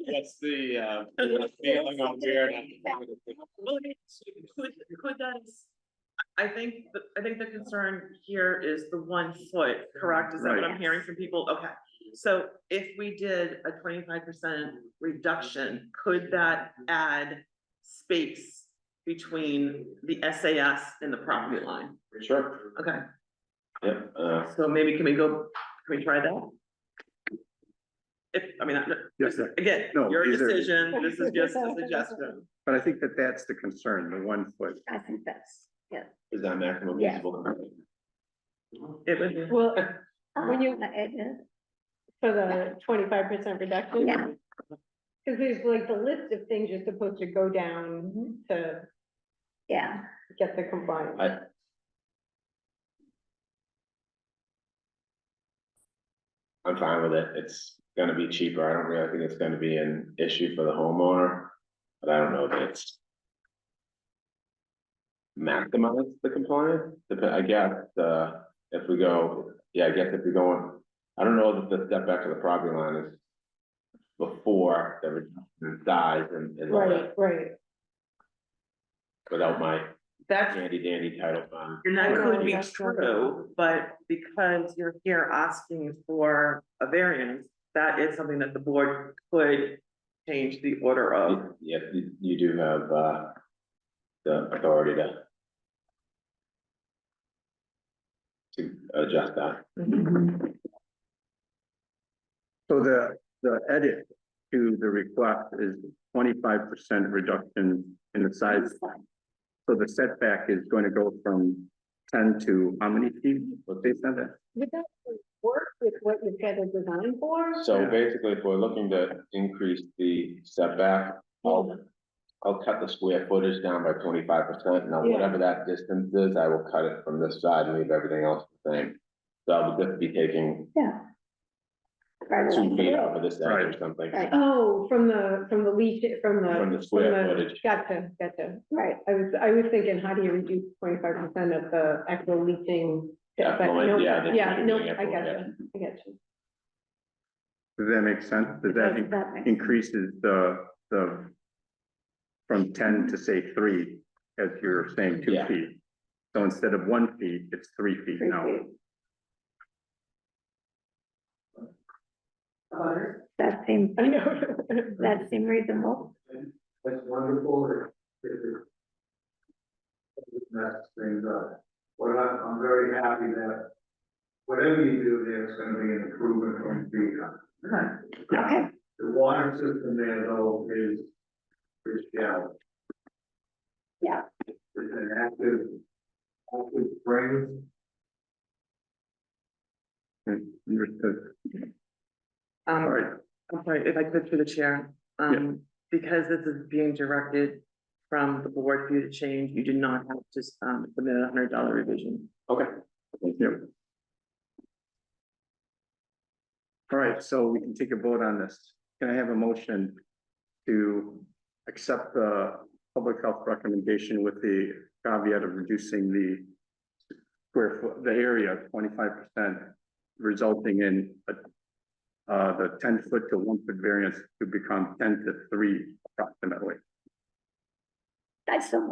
What's the feeling on where? Well, I mean, could that, I think the concern here is the 1 foot, correct? Is that what I'm hearing from people? Okay. So if we did a 25% reduction, could that add space between the SAS and the property line? Sure. Okay, Yep, so maybe can we try that? If, I mean, Yes, sir. again, No, your these are- decision, this is just a suggestion. But I think that that's the concern, the 1 foot. I think that's, yeah. is that maximum Yeah. feasible? It would be. Well, When you- It is, for the 25% reduction. yeah, Cause there's like the list of things you're supposed to go down to yeah, get the compliance. I'm fine with it. It's gonna be cheaper. I don't really think it's gonna be an issue for the homeowner. But I don't know that it's. Maximize the compliance, I guess, if we go, yeah, I guess if we're going, I don't know that the step back to the property line is. Before the reduction in size and all that, Right. without my That's, handy dandy title fund. and that Oh, could be that's not true, but because you're here asking for a variance, that is something that the board could change the order of. Yeah, you do have, the authority to adjust that. So the edit to the request is 25% reduction in the size. that's fine. So the setback is going to go from 10 to how many feet? What they said that? Would that work with what you've got a design for? So Yeah. basically, if we're looking to increase the setback, I'll cut the square footage down by 25%. Now, Yeah. whatever that distance is, I will cut it from this side and leave everything else the same. So I'll just be taking Yeah. Right 2 along the feet road. off of this edge or Right. something, Right. Oh, from the leach, from the square footage. Gotcha. Right, I was thinking, how do you reduce 25% of the actual leaching? Yeah, But well, no, yeah, that's yeah, what no, you're doing it I for, got you. Does that make sense? Does that that makes. increases the from 10 to say 3, as you're saying 2 Yeah. feet? So instead of 1 feet, it's 3 feet 3 now. feet. That seems, I know. that seems reasonable. That's wonderful. That's things up. Well, I'm very happy that whatever you do, there's gonna be an improvement from the, Okay, the water system there though is shallow. yeah, It's an active spring. Understood. All right. I'm sorry, if I could through the chair, because this is being directed from the board for you to change, you do not have to, submit a $100 revision. Okay. Yep. All right, so we can take a vote on this. Can I have a motion to accept the public health recommendation with the caveat of reducing the square foot, the area 25%, resulting in the 10-foot to 1-foot variance to become 10 to 3 approximately. I still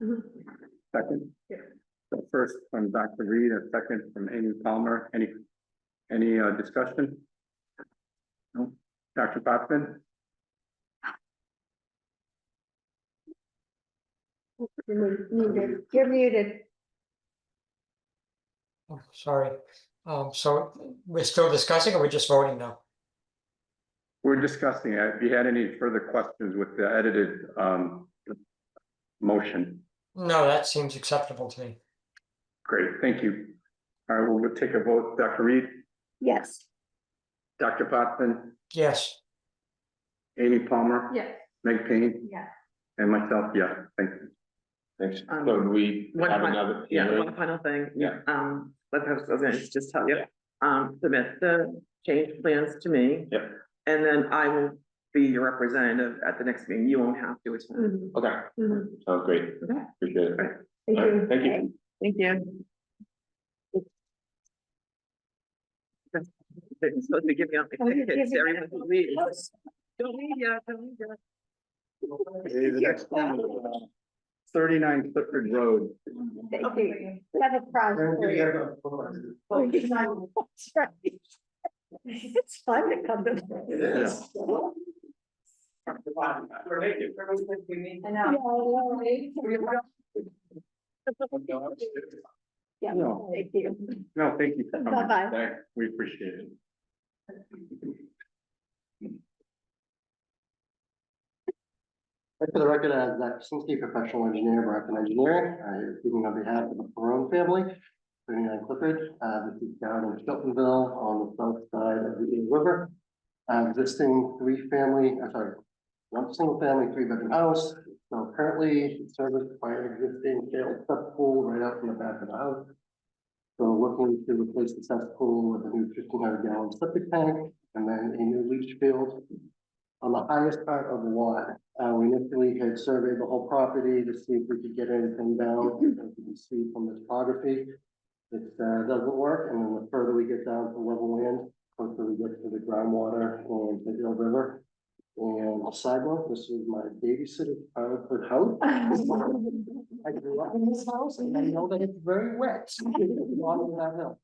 move. Second, The first from Dr. Reed, a second from Amy Palmer. Any discussion? No? Dr. Potvin? You're muted. Oh, sorry. So we're still discussing or we're just voting now? We're discussing it. If you had any further questions with the edited motion, No, that seems acceptable to me. great, thank you. All right, we'll take a vote. Dr. Reed, Yes. Dr. Potvin, Yes. Amy Palmer, Yes. Meg Payne, Yeah. and myself, yeah, thank you. Thanks. So do we One have final- another? Yeah, hearing? one final thing. Yeah. Like I was gonna just tell you, submit the change plans to me. Yep. And then I will be your representative at the next meeting. You won't have to attend. Mhm, Okay, mhm. sounds great. Okay. Appreciate it. Right. Thank All right, you. Thank you. Thank you. They're supposed to be giving out the Oh, you're tickets to giving everyone who leaves. Don't leave yet, don't leave yet. Okay, the next one is 39 Clifford Road. Thank you. We have a prize for you. That's right. It's fun to come to. Yes. I know. Yeah, No. thank you. No, thank you for coming. Bye-bye. Thanks. We appreciate it. For the record, as Zach Krasinski, professional engineer, Brockton Engineering, I am speaking on behalf of the Perone family, 39 Clifford. This is down in Sheltonville on the south side of the Eagle River. Existing one single family, 3-bedroom house. So currently serviced by an existing failed cesspool right out in the back of the house. So looking to replace the cesspool with a new 1,500-gallon septic tank and then a new leach field. On the highest part of the lot, we initially had surveyed the whole property to see if we could get anything down, as you can see from the topography. It doesn't work, and then the further we get down to level land, closer we get to the groundwater and the Eagle River. And a side note, this is my babysitter's childhood house. I grew up in this house, and I know that it's very wet. Water in that hill.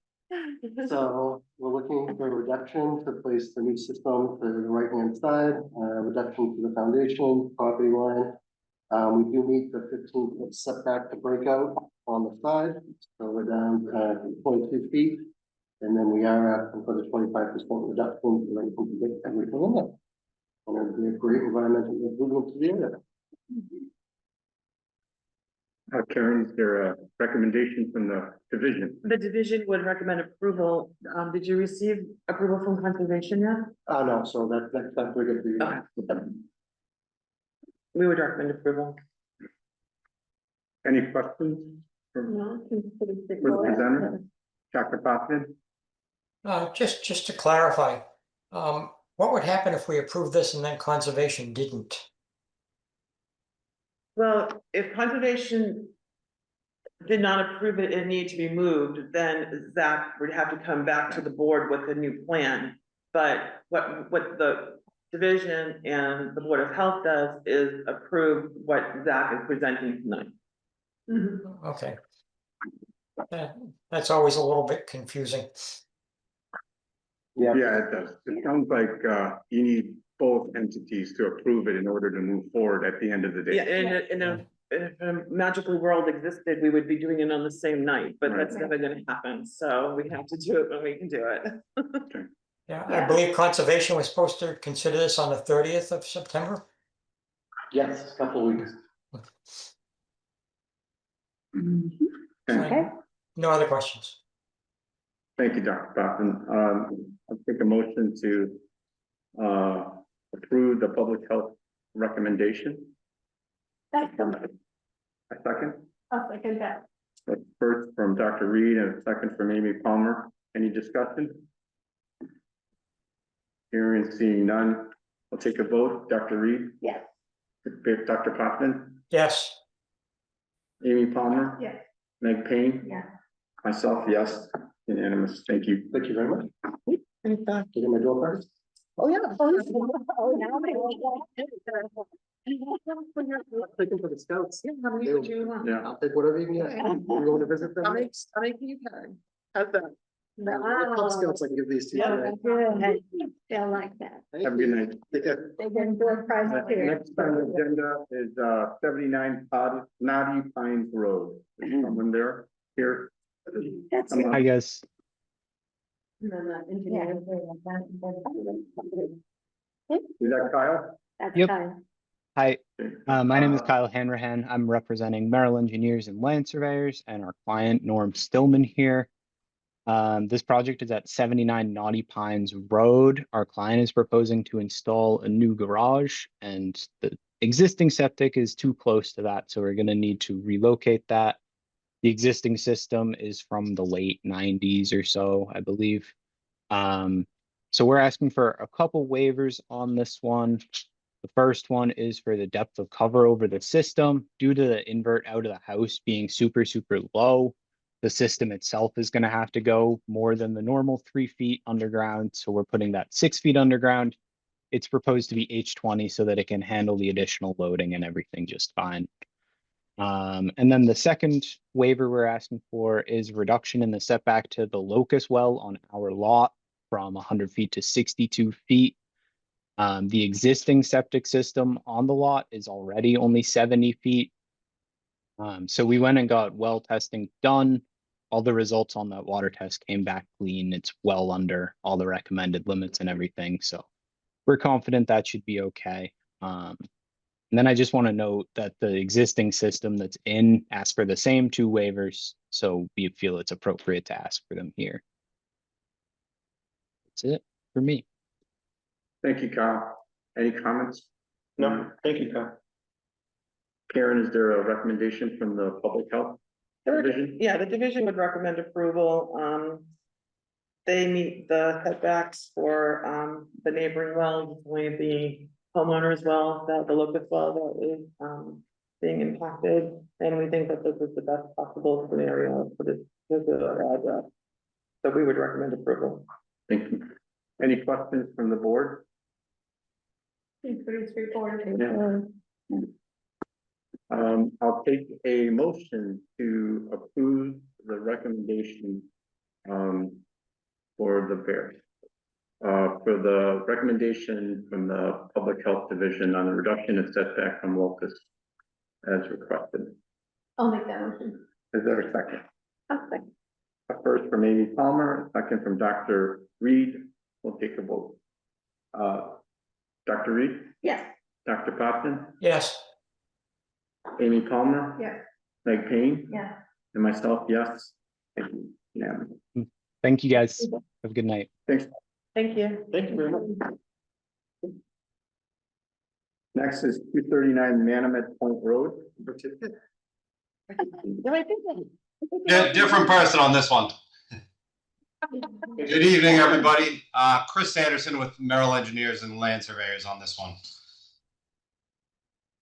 So we're looking for a reduction to place the new system to the right-hand side, reduction to the foundation, property line. We do meet the 15-foot setback to break out on the side, so we're down 22 feet. And then we are asking for the 25% reduction so that we can get everything in there. And it'd be a great environmental improvement to the area. Karen, is there a recommendation from the division? The division would recommend approval. Did you receive approval from conservation yet? No, so that's we're gonna do. Okay. We would recommend approval. Any questions for No, it's pretty the straightforward. presenter? Dr. Potvin? Just to clarify, what would happen if we approved this and then conservation didn't? Well, if conservation did not approve it and need to be moved, then Zach would have to come back to the board with a new plan. But what the division and the Board of Health does is approve what Zach is presenting tonight. Mhm. Okay. That's always a little bit confusing. Yeah. Yeah, it does. It sounds like you need both entities to approve it in order to move forward at the end of the day. Yeah, if a magical world existed, we would be doing it on the same night, but that's never gonna happen. So we have to do it when we can do it. Yeah, Yeah. I believe conservation was supposed to consider this on the 30th of September. Yes, a couple of weeks. Okay. No other questions. Thank you, Dr. Potvin. I'll take a motion to approve the public health recommendation. That's the, A second. I'll second that. That's first from Dr. Reed and a second from Amy Palmer. Any discussion? Hearing and seeing none, I'll take a vote. Dr. Reed? yes. Dr. Potvin? Yes. Amy Palmer? Yes. Meg Payne? Yeah. Myself, yes. Unanimous. Thank you. Thank you very much. In fact, Get my door first. oh, yeah. Oh, now they Take them for the scouts. Yeah, how many would you want? Yeah. I'll take whatever you can get. You want to visit them? How many can you carry? How's that? Cub Scouts, I can give these to you. Yeah. today. Good, they'll like that. Thank Have a good you. night. Take care. They're gonna do a prize here. Next on the agenda is 79 Knotty Pines Road. Is someone there here? That's Come it. on. guys. Yeah. Is that Kyle? That's Yep. fine. Hi, my name is Uh, Kyle Hanrahan. I'm representing Merrill Engineers and Land Surveyors and our client Norm Stillman here. This project is at 79 Naughty Pines Road. Our client is proposing to install a new garage and the existing septic is too close to that, so we're gonna need to relocate that. The existing system is from the late 90s or so, I believe. So we're asking for a couple waivers on this one. The first one is for the depth of cover over the system. Due to the invert out of the house being super, super low, the system itself is going to have to go more than the normal 3 feet underground. So we're putting that 6 feet underground. It's proposed to be H20 so that it can handle the additional loading and everything just fine. And then the second waiver we're asking for is reduction in the setback to the locus well on our lot from 100 feet to 62 feet. The existing septic system on the lot is already only 70 feet. So we went and got well testing done. All the results on that water test came back clean. It's well under all the recommended limits and everything. So we're confident that should be okay. And then I just want to note that the existing system that's in asks for the same 2 waivers. So we feel it's appropriate to ask for them here. That's it for me. Thank you, Kyle. Any comments? No, thank you, Kyle. Karen, is there a recommendation from the public health division? Yeah, the division would recommend approval. They meet the setbacks for, the neighboring well, only the homeowner as well, the locust well that is, being impacted. And we think that this is the best possible scenario for this particular address. So we would recommend approval. Thank you. Any questions from the board? It's pretty straightforward. Yeah. I'll take a motion to approve the recommendation for the recommendation from the Public Health Division on the reduction of setback from locus as requested. I'll make that motion. Is there a second? Okay. A first from Amy Palmer, a second from Dr. Reed. We'll take a vote. Dr. Reed, Yes. Dr. Popton, Yes. Amy Palmer, Yeah. Meg Payne, Yeah. and myself, yes. Thank you. Yeah. Thank you guys. Have a good night. Thanks. Thank you. Thank you very much. Next is 239 Manamet Point Road. Different person on this one. Good evening, everybody. Chris Sanderson with Merrill Engineers and Land Surveyors on this one.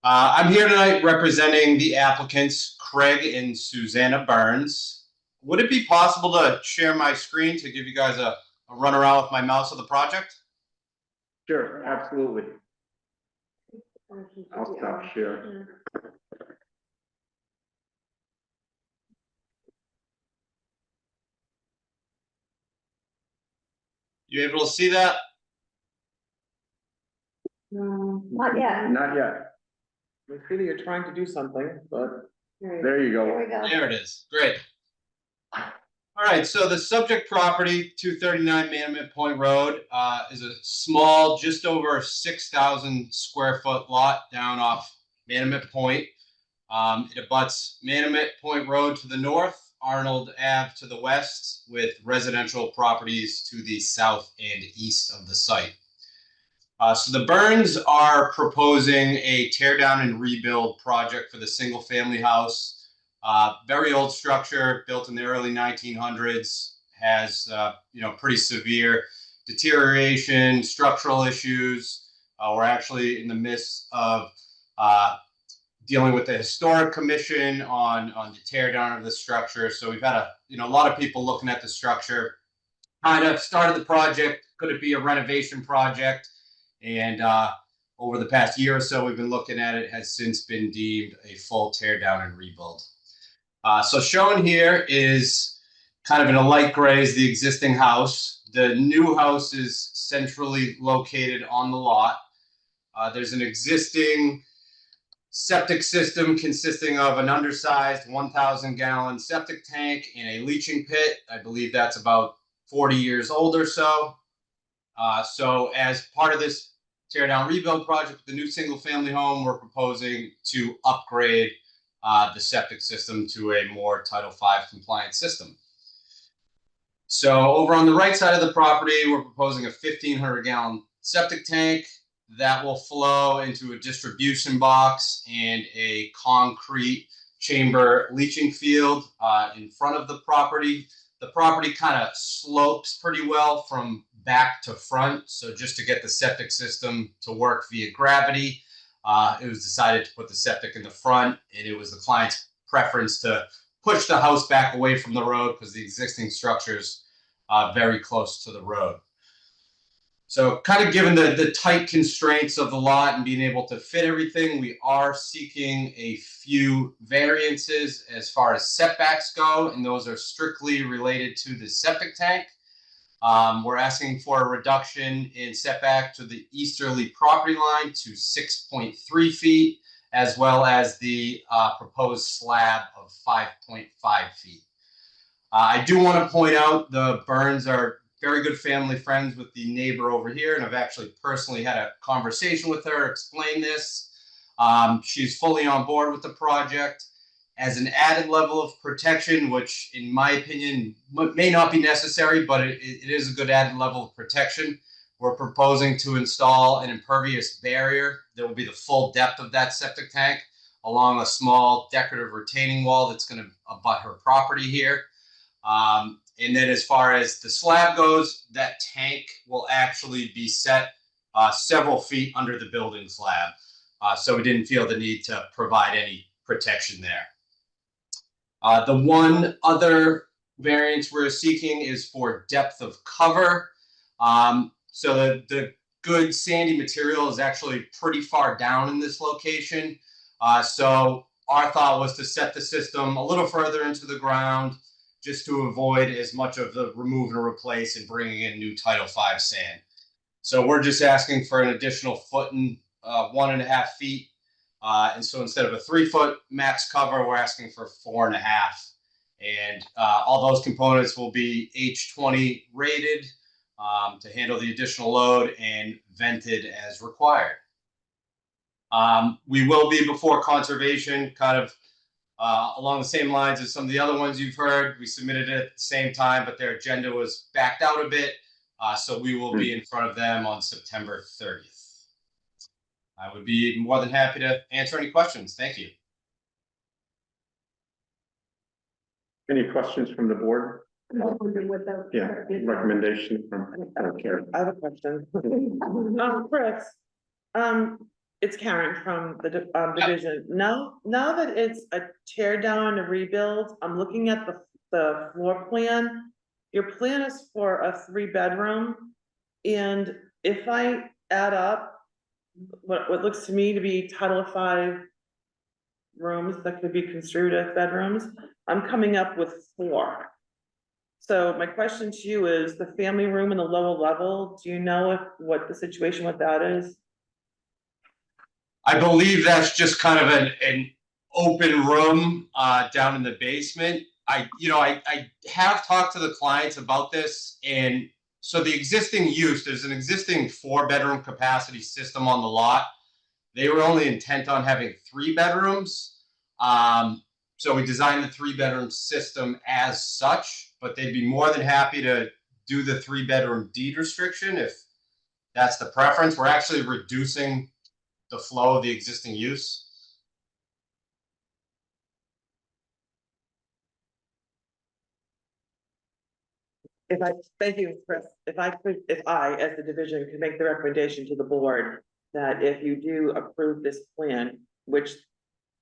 I'm here tonight representing the applicants, Craig and Susanna Burns. Would it be possible to share my screen to give you guys a run around with my mouse of the project? Sure, absolutely. I'll stop share. You able to see that? Not yet. Not yet. I see that you're trying to do something, but. There you There go. we go. There it is. Great. All right, so the subject property, 239 Manamet Point Road, is a small, just over 6,000 square foot lot down off Manamet Point. It abuts Manamet Point Road to the north, Arnold Ave to the west, with residential properties to the south and east of the site. So the Burns are proposing a tear down and rebuild project for the single family house. Very old structure, built in the early 1900s, has pretty severe deterioration, structural issues. We're actually in the midst of dealing with the historic commission on the tear down of the structure. So we've had a lot of people looking at the structure. Kind of started the project. Could it be a renovation project? And over the past year or so, we've been looking at it, has since been deemed a full tear down and rebuild. So shown here is kind of in a light gray is the existing house. The new house is centrally located on the lot. There's an existing septic system consisting of an undersized 1,000-gallon septic tank and a leaching pit. I believe that's about 40 years old or so. So as part of this tear down rebuild project, the new single family home, we're proposing to upgrade the septic system to a more Title V compliant system. So over on the right side of the property, we're proposing a 1,500-gallon septic tank that will flow into a distribution box and a concrete chamber leaching field in front of the property. The property kind of slopes pretty well from back to front. So just to get the septic system to work via gravity, it was decided to put the septic in the front, and it was the client's preference to push the house back away from the road because the existing structure's very close to the road. So kind of given the tight constraints of the lot and being able to fit everything, we are seeking a few variances as far as setbacks go, and those are strictly related to the septic tank. We're asking for a reduction in setback to the easterly property line to 6.3 feet, as well as the proposed slab of 5.5 feet. I do want to point out the Burns are very good family friends with the neighbor over here, and I've actually personally had a conversation with her, explain this. She's fully on board with the project. As an added level of protection, which in my opinion may not be necessary, but it is a good added level of protection, we're proposing to install an impervious barrier that will be the full depth of that septic tank along a small decorative retaining wall that's going to abut her property here. And then as far as the slab goes, that tank will actually be set several feet under the building slab. So we didn't feel the need to provide any protection there. The one other variance we're seeking is for depth of cover. So the good sandy material is actually pretty far down in this location. So our thought was to set the system a little further into the ground, just to avoid as much of the remove and replace and bringing in new Title V sand. So we're just asking for an additional 1.5 feet. And so instead of a 3-foot max cover, we're asking for 4.5. And all those components will be H20 rated to handle the additional load and vented as required. We will be before conservation, kind of along the same lines as some of the other ones you've heard. We submitted it at the same time, but their agenda was backed out a bit. So we will be in front of them on September 30th. I would be more than happy to answer any questions. Thank you. Any questions from the board? Without. Yeah, recommendation from. I have a question. Chris, it's Karen from the division. Now that it's a tear down and a rebuild, I'm looking at the floor plan. Your plan is for a 3-bedroom, and if I add up what looks to me to be Title V rooms that could be construed as bedrooms, I'm coming up with 4. So my question to you is, the family room in the lower level, do you know what the situation with that is? I believe that's just kind of an open room down in the basement. I have talked to the clients about this, and so the existing use, there's an existing 4-bedroom capacity system on the lot. They were only intent on having 3 bedrooms. So we designed the 3-bedroom system as such, but they'd be more than happy to do the 3-bedroom deed restriction if that's the preference. We're actually reducing the flow of the existing use. Thank you, Chris. If I, as the division, could make the recommendation to the board that if you do approve this plan, which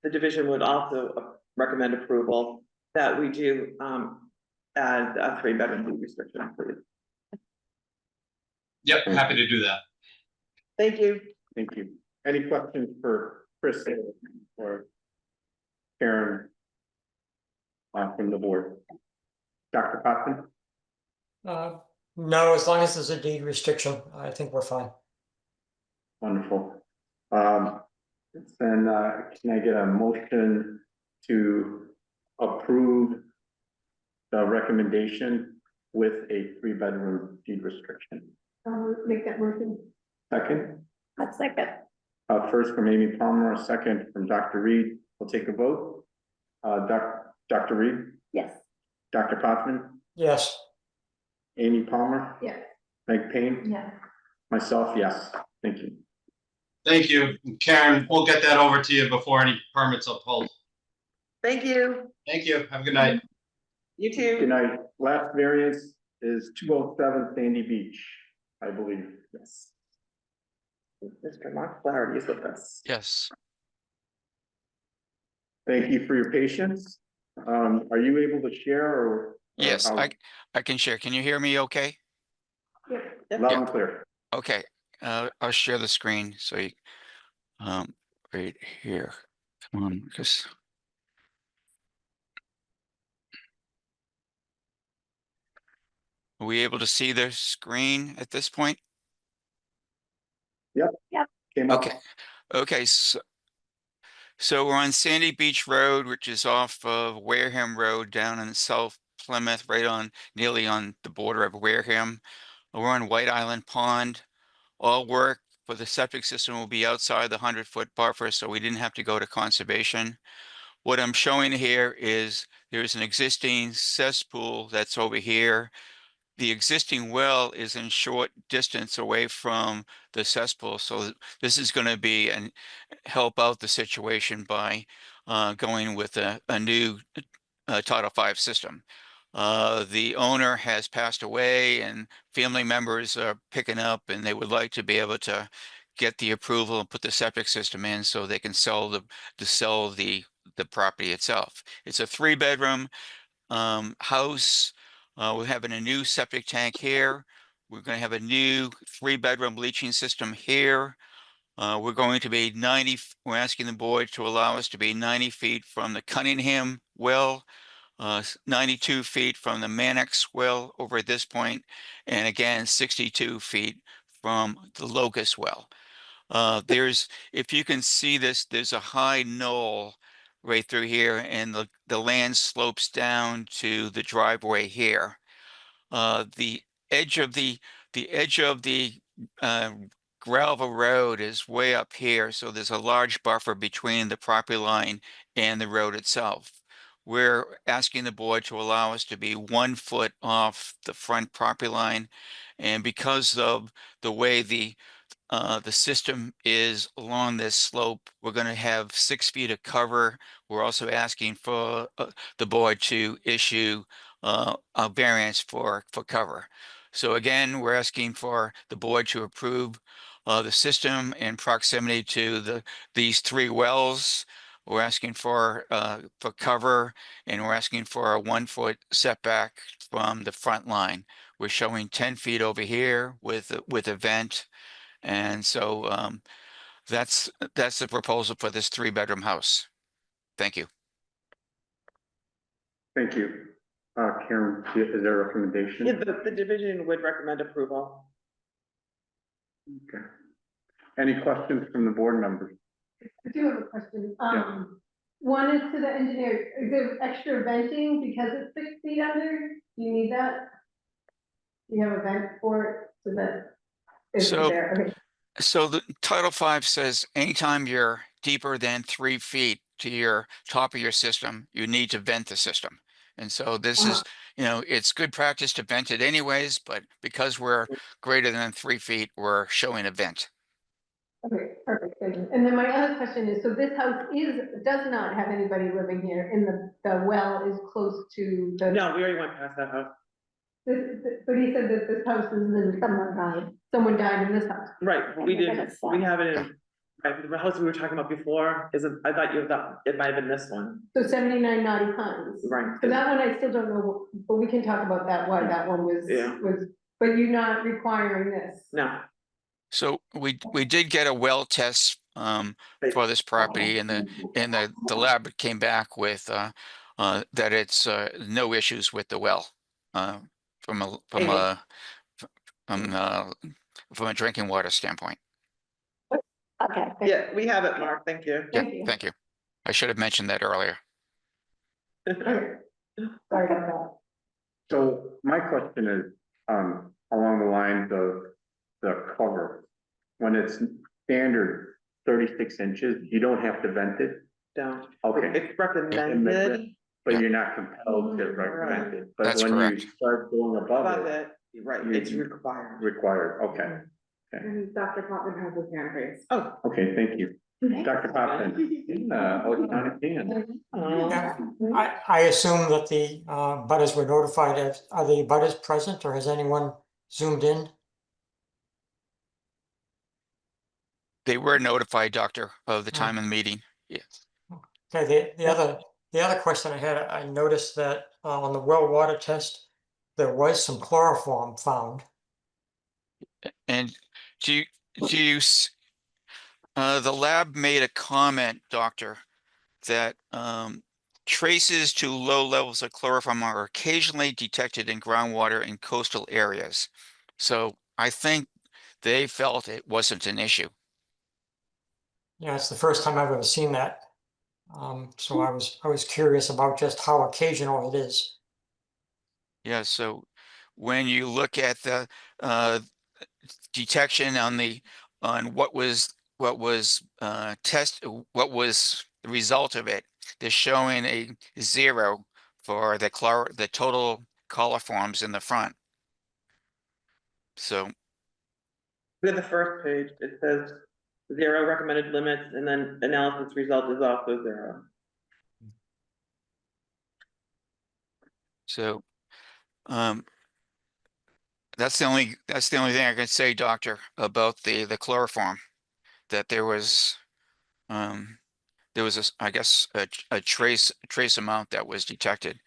the division would also recommend approval, that we do add a 3-bedroom deed restriction, please. Yep, happy to do that. Thank you. Thank you. Any questions for Chris or Karen? From the board? Dr. Patton? No, as long as there's a deed restriction, I think we're fine. Wonderful. Then, can I get a motion to approve the recommendation with a 3-bedroom deed restriction? Make that motion. Second, I'll second. first from Amy Palmer, a second from Dr. Reed. We'll take a vote. Dr. Reed, Yes. Dr. Potvin, Yes. Amy Palmer, Yes. Meg Payne, Yes. myself, yes. Thank you. Thank you, Karen. We'll get that over to you before any permits are pulled. Thank you. Thank you. Have a good night. You too. Good night. Last variance is 207 Sandy Beach, I believe. Yes. Mr. Mark Flaherty is with us. Yes, Thank you for your patience. Are you able to share or? yes, how- I can share. Can you hear me okay? Loud and clear. Okay, I'll share the screen so you, right here. Come on, because. Are we able to see the screen at this point? Came up. Okay, okay, so we're on Sandy Beach Road, which is off of Wareham Road down in South Plymouth, right on, nearly on the border of Wareham. We're on White Island Pond. All work for the septic system will be outside the 100-foot buffer, so we didn't have to go to conservation. What I'm showing here is there's an existing cesspool that's over here. The existing well is in short distance away from the cesspool, so this is going to be and help out the situation by going with a new Title V system. The owner has passed away and family members are picking up and they would like to be able to get the approval and put the septic system in so they can sell the property itself. It's a 3-bedroom house. We're having a new septic tank here. We're going to have a new 3-bedroom leaching system here. We're going to be we're asking the board to allow us to be 90 feet from the Cunningham well, 92 feet from the Mannix well over at this point, and again, 62 feet from the Locust well. If you can see this, there's a high knoll right through here, and the land slopes down to the driveway here. The edge of the gravel road is way up here, so there's a large buffer between the property line and the road itself. We're asking the board to allow us to be 1 foot off the front property line, and because of the way the system is along this slope, we're going to have 6 feet of cover. We're also asking for the board to issue a variance for cover. So again, we're asking for the board to approve the system in proximity to these 3 wells. We're asking for cover, and we're asking for a 1 foot setback from the front line. We're showing 10 feet over here with a vent. And so that's the proposal for this 3-bedroom house. Thank you. Thank you. Karen, is there a recommendation? Yeah, the division would recommend approval. Okay. Any questions from the board members? I do have a question. One is to the engineer, is there extra venting because it's 6 feet under? Do you need that? Do you have a vent for it so that it's So- there? Okay. So the Title V says anytime you're deeper than 3 feet to your top of your system, you need to vent the system. And so this is, it's good practice to vent it anyways, but because we're greater than 3 feet, we're showing a vent. Okay, perfect, thank you. And then my other question is, so this house does not have anybody living here, and the well is close to the. No, we already went past that house. But he said that this house is in, someone died in this house. Right, but we didn't, we have it in, right, the house we were talking about before, I thought it might have been this one. So 79 Naughty Pines. Right. So that one I still don't know, but we can talk about that, why that one was, Yeah. but you're not requiring this. No, So we did get a well test for this property, and the lab came back with that it's no issues with the well from a drinking water standpoint. Okay. Yeah, we have it, Mark. Thank you. Yeah, thank you. I should have mentioned that earlier. Sorry about that. So my question is, along the lines of the cover. When it's standard 36 inches, you don't have to vent it, Don't. okay, It's recommended. but Yeah. you're not compelled to recommend it. But That's when you correct. start going above Above it, it, right, you- it's required. required, okay, And Dr. Popman has his hand raised. Oh. okay, thank you. Dr. Popson, electronic hand. Yeah, I assume that the butters were notified. Are the butters present, or has anyone zoomed in? They were notified, Doctor, of the time of the meeting. Yes. Okay, the other question I had, I noticed that on the well water test, there was some chloroform found. And do you the lab made a comment, Doctor, that traces to low levels of chloroform are occasionally detected in groundwater in coastal areas. So I think they felt it wasn't an issue. Yeah, it's the first time I've ever seen that. So I was curious about just how occasional it is. Yeah, so when you look at the detection on what was the result of it, they're showing a 0 for the total coliforms in the front. So With the first page, it says 0 recommended limits, and then analysis result is also 0. So that's the only thing I can say, Doctor, about the chloroform, that there was I guess a trace amount that was detected.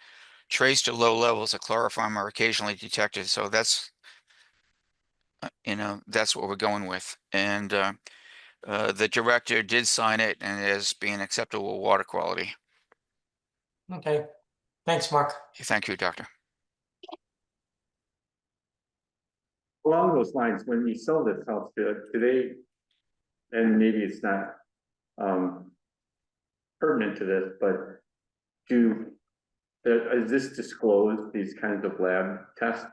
Trace to low levels of chloroform are occasionally detected, so that's that's what we're going with. And the director did sign it and as being acceptable water quality. Okay, thanks, Mark. Thank you, Doctor. Along those lines, when you sell this house, do they, and maybe it's not pertinent to this, but is this disclosed, these kinds of lab tests?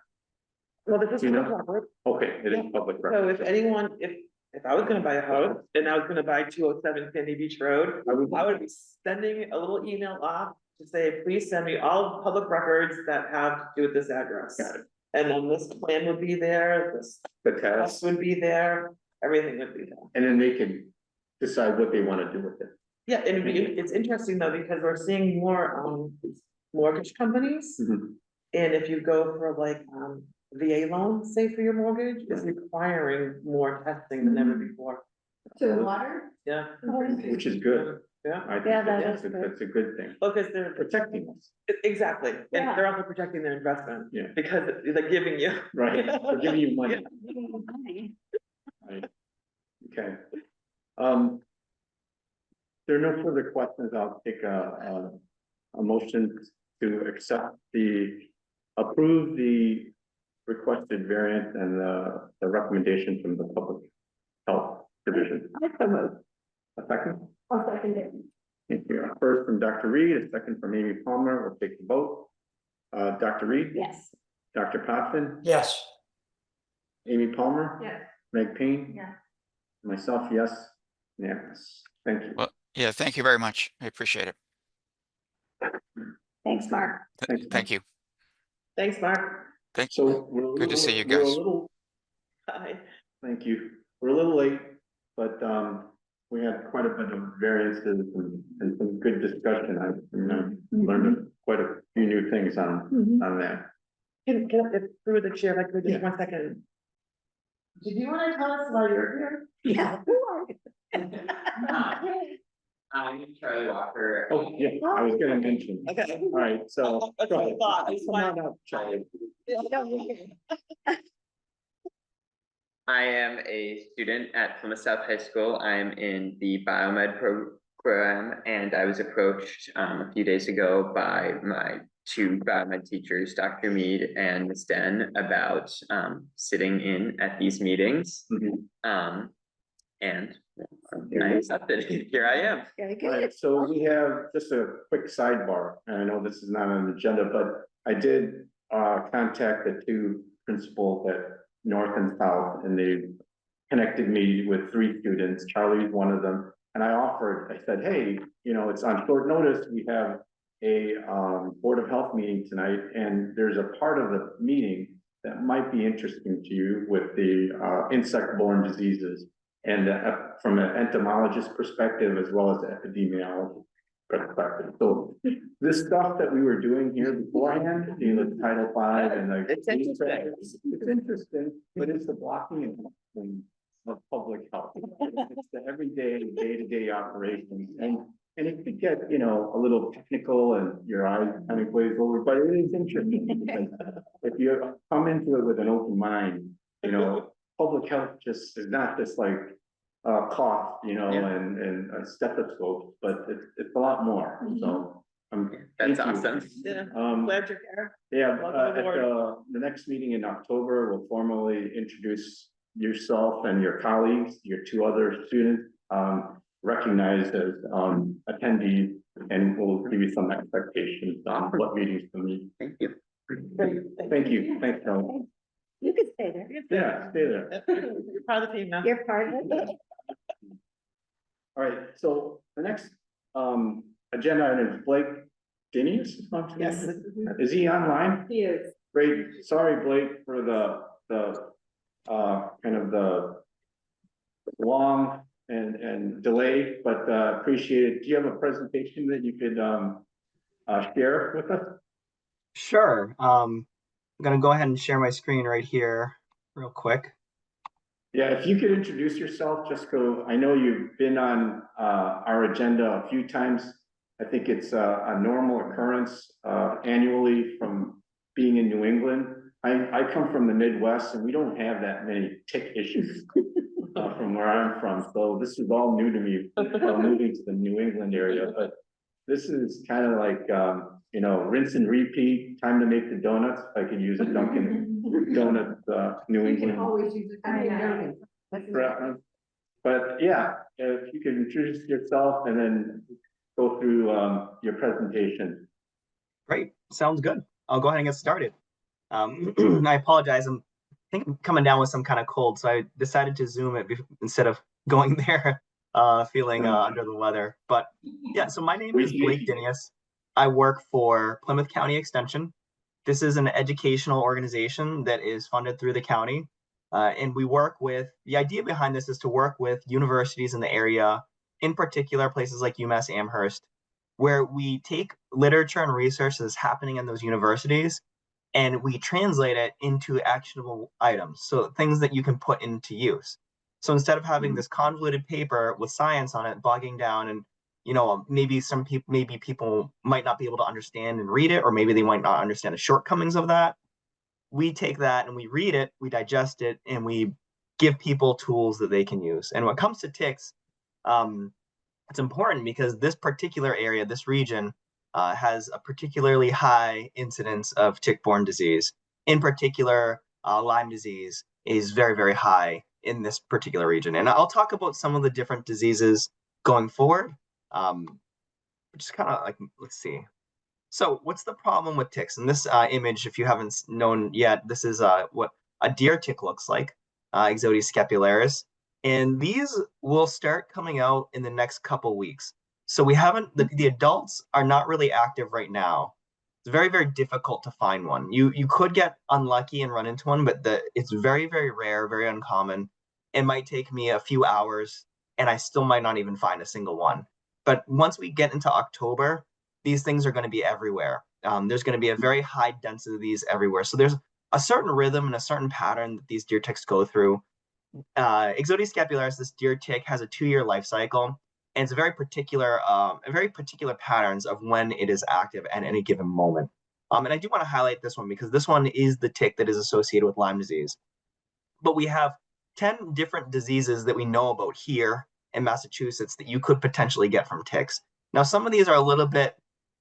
Well, this is You know? public. Okay, it is public So record. if anyone, if I was gonna buy a house and I was gonna buy 207 Sandy Beach Road, I would be sending a little email off to say, please send me all public records that have to do with this address. Got it. And then this plan would be there, this The test test, would be there, everything would be there. and then they can decide what they want to do with it. Yeah, and it's interesting though, because we're seeing more mortgage companies. Mhm. And if you go for like VA loan, say for your mortgage, is requiring more testing than ever before. To the water? Yeah. Which is good. Yeah. I think Yeah, that that's is good. that's a good thing. Because they're Protecting us, exactly, and Yeah. they're also protecting their investment. Yeah. Because they're giving you. right? They're giving you money. Right. Okay. There are no further questions. I'll take a motion to approve the requested variant and the recommendation from the public health division. A second? I'll second it. Thank you. First from Dr. Reed, a second from Amy Palmer. We'll take the vote. Dr. Reed? Yes. Dr. Potvin? Yes. Amy Palmer? Yes. Meg Payne? Yes. Myself, yes. Unanimous. Thank you. Well, yeah, thank you very much. I appreciate it. Thanks, Mark. Thanks. Thank you. Thanks, Mark. So we're a Good to see you we're a guys. little, Bye. thank you. We're a little late, but we had quite a bit of variances and some good discussion. I learned quite a few new things on that. Can if through the chair, like for just Yeah. 1 second. Did you wanna tell us why you're here? Yeah. I'm Charlie Walker. Oh, yeah, I was gonna mention. Okay. All right, so. That's what I thought. I just Come wanted- on up, Charlie. Yeah, no, you're here. I am a student at Plymouth South High School. I'm in the biomed program, and I was approached a few days ago by my two biomed teachers, Dr. Mead and Ms. Den, about sitting in at these meetings. And I accepted it. Here I am. Very All right, good. so we have just a quick sidebar, and I know this is not on the agenda, but I did contact the two principals at North and South, and they connected me with three students. Charlie's one of them, and I offered, I said, hey, you know, it's on short notice, we have a Board of Health meeting tonight, and there's a part of the meeting that might be interesting to you with the insect-borne diseases. And from an entomologist perspective, as well as epidemiology perspective. So this stuff that we were doing here beforehand, you know, Title V and like. It's interesting. It's interesting, but it's the blocking and tackling of public health. It's the everyday, day-to-day operations. And it could get, you know, a little technical and your eyes kind of glaze over, but it is interesting. Because if you come into it with an open mind, you know, public health just is not just like cough, you know, Yeah. and a stethoscope, but it's a lot more. So That's thank you. awesome. Yeah, Um, glad you're here. yeah, Welcome at aboard. the next meeting in October, we'll formally introduce yourself and your colleagues, your two other students, recognized as attendees, and we'll give you some expectations on what meetings to meet. Thank you. Thank you. Thanks, Helen. You can stay there. Yeah, stay there. You're part of the team now. You're part of it. All right, so the next agenda item is Blake Dinius. Yes. Is he online? He is. Great, sorry, Blake, for the kind of the long and delay, but appreciate it. Do you have a presentation that you could share with us? Sure. I'm gonna go ahead and share my screen right here real quick. Yeah, if you could introduce yourself, just go, I know you've been on our agenda a few times. I think it's a normal occurrence annually from being in New England. I come from the Midwest and we don't have that many tick issues from where I'm from. So this is all new to me, moving to the New England area, but this is kind of like, you know, rinse and repeat, time to make the donuts. If I could use a Dunkin' Donuts, New England. Always use it. reference. But yeah, if you could introduce yourself and then go through your presentation. Great, sounds good. I'll go ahead and get started. I apologize. I think I'm coming down with some kind of cold, so I decided to Zoom it instead of going there, feeling under the weather. But yeah, so my name is Blake Dinius. I work for Plymouth County Extension. This is an educational organization that is funded through the county. And we work with, the idea behind this is to work with universities in the area, in particular places like UMass Amherst, where we take literature and research that's happening in those universities and we translate it into actionable items. So things that you can put into use. So instead of having this convoluted paper with science on it bogging down and, you know, maybe people might not be able to understand and read it, or maybe they might not understand the shortcomings of that. We take that and we read it, we digest it, and we give people tools that they can use. And when it comes to ticks, it's important because this particular area, this region, has a particularly high incidence of tick-borne disease. In particular, Lyme disease is very, very high in this particular region. And I'll talk about some of the different diseases going forward. Just kind of like, let's see. So what's the problem with ticks? In this image, if you haven't known yet, this is what a deer tick looks like, Ixodes scapularis. And these will start coming out in the next couple weeks. So we haven't, the adults are not really active right now. It's very, very difficult to find one. You could get unlucky and run into one, but it's very, very rare, very uncommon. It might take me a few hours and I still might not even find a single one. But once we get into October, these things are going to be everywhere. There's going to be a very high density of these everywhere. So there's a certain rhythm and a certain pattern that these deer ticks go through. Ixodes scapularis, this deer tick, has a 2-year life cycle, and it's a very particular patterns of when it is active at any given moment. And I do want to highlight this one because this one is the tick that is associated with Lyme disease. But we have 10 different diseases that we know about here in Massachusetts that you could potentially get from ticks. Now, some of these are a little bit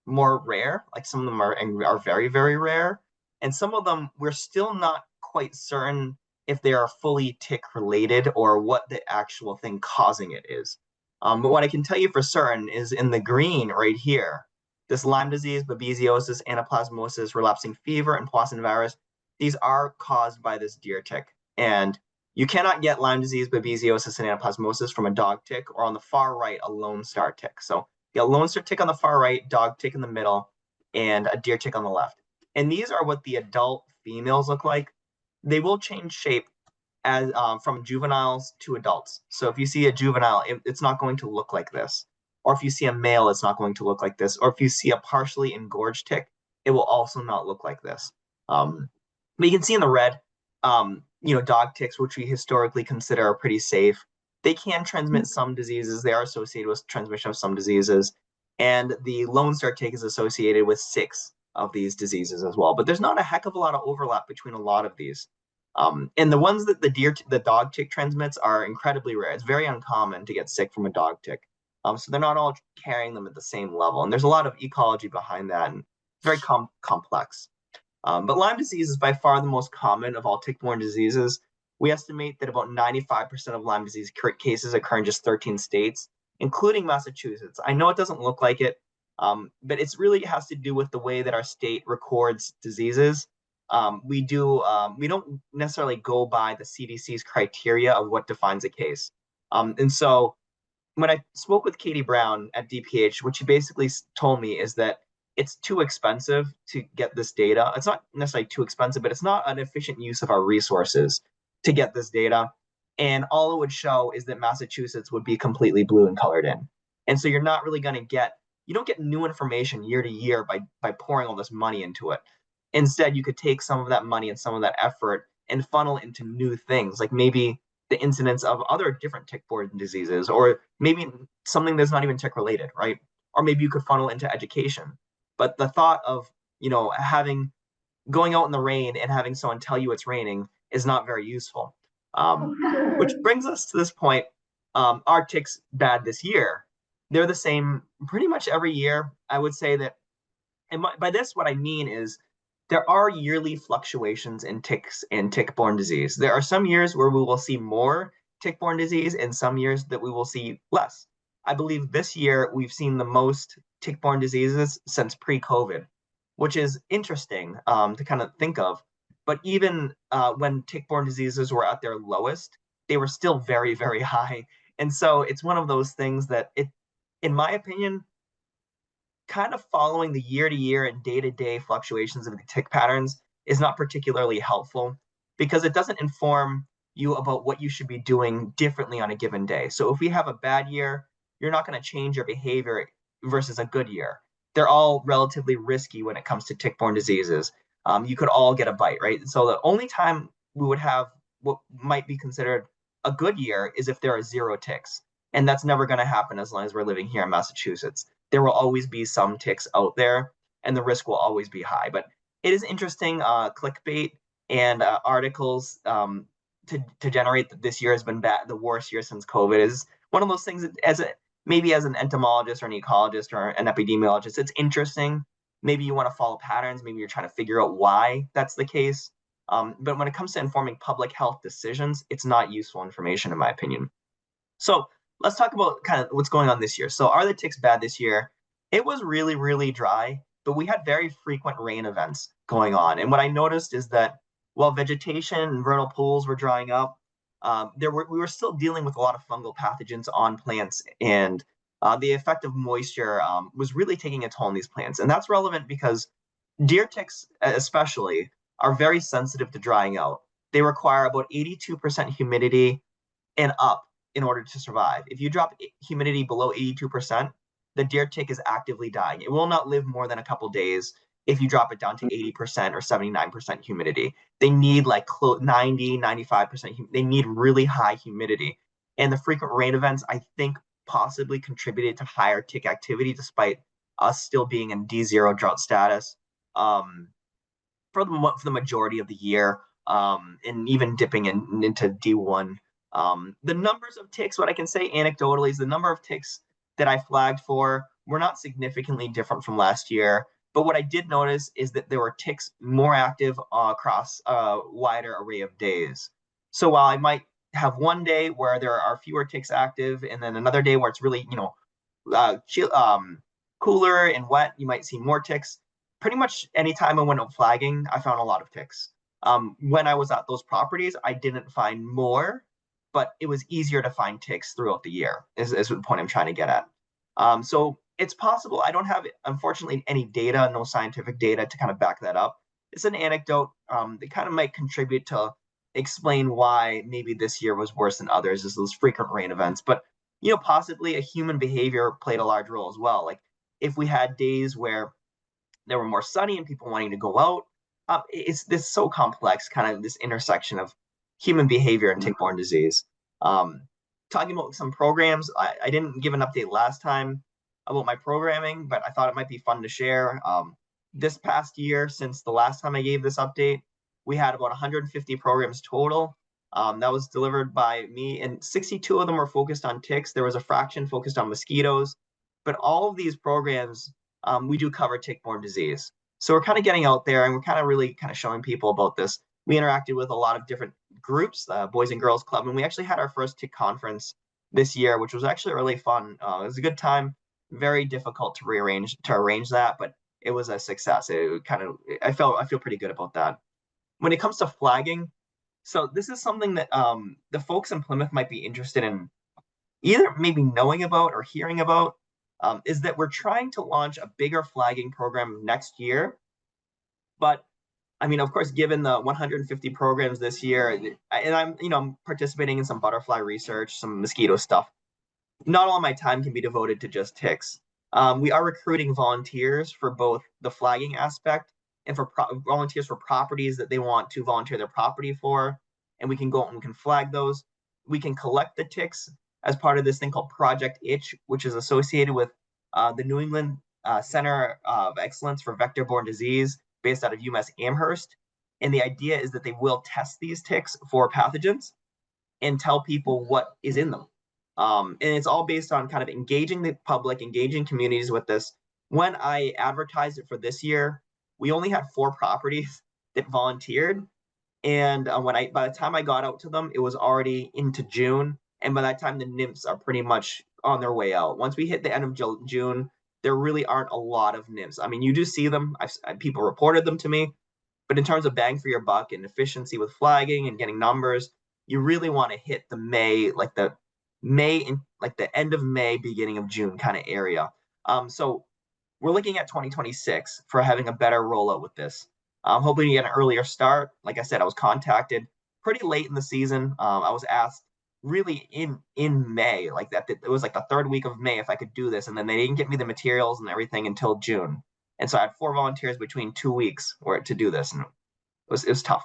more rare, like some of them are very, very rare. And some of them, we're still not quite certain if they are fully tick related or what the actual thing causing it is. But what I can tell you for certain is in the green right here, this Lyme disease, babesiosis, anaplasmosis, relapsing fever, and Poisson virus, these are caused by this deer tick. And you cannot get Lyme disease, babesiosis, and anaplasmosis from a dog tick, or on the far right, a lone star tick. So you got a lone star tick on the far right, dog tick in the middle, and a deer tick on the left. And these are what the adult females look like. They will change shape as from juveniles to adults. So if you see a juvenile, it's not going to look like this. Or if you see a male, it's not going to look like this. Or if you see a partially engorged tick, it will also not look like this. But you can see in the red, dog ticks, which we historically consider are pretty safe. They can transmit some diseases. They are associated with transmission of some diseases. And the lone star tick is associated with 6 of these diseases as well. But there's not a heck of a lot of overlap between a lot of these. And the ones that the dog tick transmits are incredibly rare. It's very uncommon to get sick from a dog tick. So they're not all carrying them at the same level. And there's a lot of ecology behind that and very complex. But Lyme disease is by far the most common of all tick-borne diseases. We estimate that about 95% of Lyme disease cases occur in just 13 states, including Massachusetts. I know it doesn't look like it, but it really has to do with the way that our state records diseases. We don't necessarily go by the CDC's criteria of what defines a case. And so when I spoke with Katie Brown at DPH, what she basically told me is that it's too expensive to get this data. It's not necessarily too expensive, but it's not an efficient use of our resources to get this data. And all it would show is that Massachusetts would be completely blue and colored in. And so you're not really going to you don't get new information year to year by pouring all this money into it. Instead, you could take some of that money and some of that effort and funnel it into new things, like maybe the incidence of other different tick-borne diseases, or maybe something that's not even tick-related, right? Or maybe you could funnel into education. But the thought of, going out in the rain and having someone tell you it's raining is not very useful. Which brings us to this point. Are ticks bad this year? They're the same pretty much every year. I would say that, and by this, what I mean is there are yearly fluctuations in ticks and tick-borne disease. There are some years where we will see more tick-borne disease and some years that we will see less. I believe this year we've seen the most tick-borne diseases since pre-COVID, which is interesting to kind of think of. But even when tick-borne diseases were at their lowest, they were still very, very high. And so it's one of those things that in my opinion, kind of following the year-to-year and day-to-day fluctuations of the tick patterns is not particularly helpful because it doesn't inform you about what you should be doing differently on a given day. So if we have a bad year, you're not going to change your behavior versus a good year. They're all relatively risky when it comes to tick-borne diseases. You could all get a bite, right? So the only time we would have what might be considered a good year is if there are 0 ticks. And that's never going to happen as long as we're living here in Massachusetts. There will always be some ticks out there, and the risk will always be high. But it is interesting, clickbait and articles to generate that this year has been bad, the worst year since COVID is one of those things that maybe as an entomologist or an ecologist or an epidemiologist, it's interesting. Maybe you want to follow patterns. Maybe you're trying to figure out why that's the case. But when it comes to informing public health decisions, it's not useful information, in my opinion. So let's talk about kind of what's going on this year. So are the ticks bad this year? It was really, really dry, but we had very frequent rain events going on. And what I noticed is that while vegetation and vernal pools were drying up, we were still dealing with a lot of fungal pathogens on plants, and the effect of moisture was really taking a toll on these plants. And that's relevant because deer ticks especially are very sensitive to drying out. They require about 82% humidity and up in order to survive. If you drop humidity below 82%, the deer tick is actively dying. It will not live more than a couple days if you drop it down to 80% or 79% humidity. They need like 90, 95%. They need really high humidity. And the frequent rain events, I think, possibly contributed to higher tick activity despite us still being in D0 drought status. For the majority of the year, and even dipping into D1. The numbers of ticks, what I can say anecdotally is the number of ticks that I flagged for were not significantly different from last year. But what I did notice is that there were ticks more active across a wider array of days. So while I might have one day where there are fewer ticks active, and then another day where it's really, cooler and wet, you might see more ticks. Pretty much anytime I went out flagging, I found a lot of ticks. When I was at those properties, I didn't find more, but it was easier to find ticks throughout the year, is the point I'm trying to get at. So it's possible. I don't have, unfortunately, any data, no scientific data to kind of back that up. It's an anecdote that kind of might contribute to explain why maybe this year was worse than others, is those frequent rain events. But, possibly a human behavior played a large role as well. Like if we had days where there were more sunny and people wanting to go out, it's this so complex, kind of this intersection of human behavior and tick-borne disease. Talking about some programs, I didn't give an update last time about my programming, but I thought it might be fun to share. This past year, since the last time I gave this update, we had about 150 programs total. That was delivered by me, and 62 of them were focused on ticks. There was a fraction focused on mosquitoes, but all of these programs, we do cover tick-borne disease. So we're kind of getting out there, and we're kind of really kind of showing people about this. We interacted with a lot of different groups, Boys and Girls Club, and we actually had our first tick conference this year, which was actually really fun. It was a good time. Very difficult to arrange that, but it was a success. I feel pretty good about that. When it comes to flagging, so this is something that the folks in Plymouth might be interested in either maybe knowing about or hearing about, is that we're trying to launch a bigger flagging program next year. But I mean, of course, given the 150 programs this year, and I'm participating in some butterfly research, some mosquito stuff, not all my time can be devoted to just ticks. We are recruiting volunteers for both the flagging aspect and for volunteers for properties that they want to volunteer their property for, and we can go out and we can flag those. We can collect the ticks as part of this thing called Project Itch, which is associated with the New England Center of Excellence for Vector-Borne Disease, based out of UMass Amherst. And the idea is that they will test these ticks for pathogens and tell people what is in them. And it's all based on kind of engaging the public, engaging communities with this. When I advertised it for this year, we only had 4 properties that volunteered. And by the time I got out to them, it was already into June. And by that time, the nymphs are pretty much on their way out. Once we hit the end of June, there really aren't a lot of nymphs. I mean, you do see them. People reported them to me. But in terms of bang for your buck and efficiency with flagging and getting numbers, you really want to hit the end of May, beginning of June kind of area. So we're looking at 2026 for having a better rollout with this. I'm hoping to get an earlier start. Like I said, I was contacted pretty late in the season. I was asked really in May, like that. It was like the 3rd week of May if I could do this, and then they didn't get me the materials and everything until June. And so I had 4 volunteers between 2 weeks to do this, and it was tough.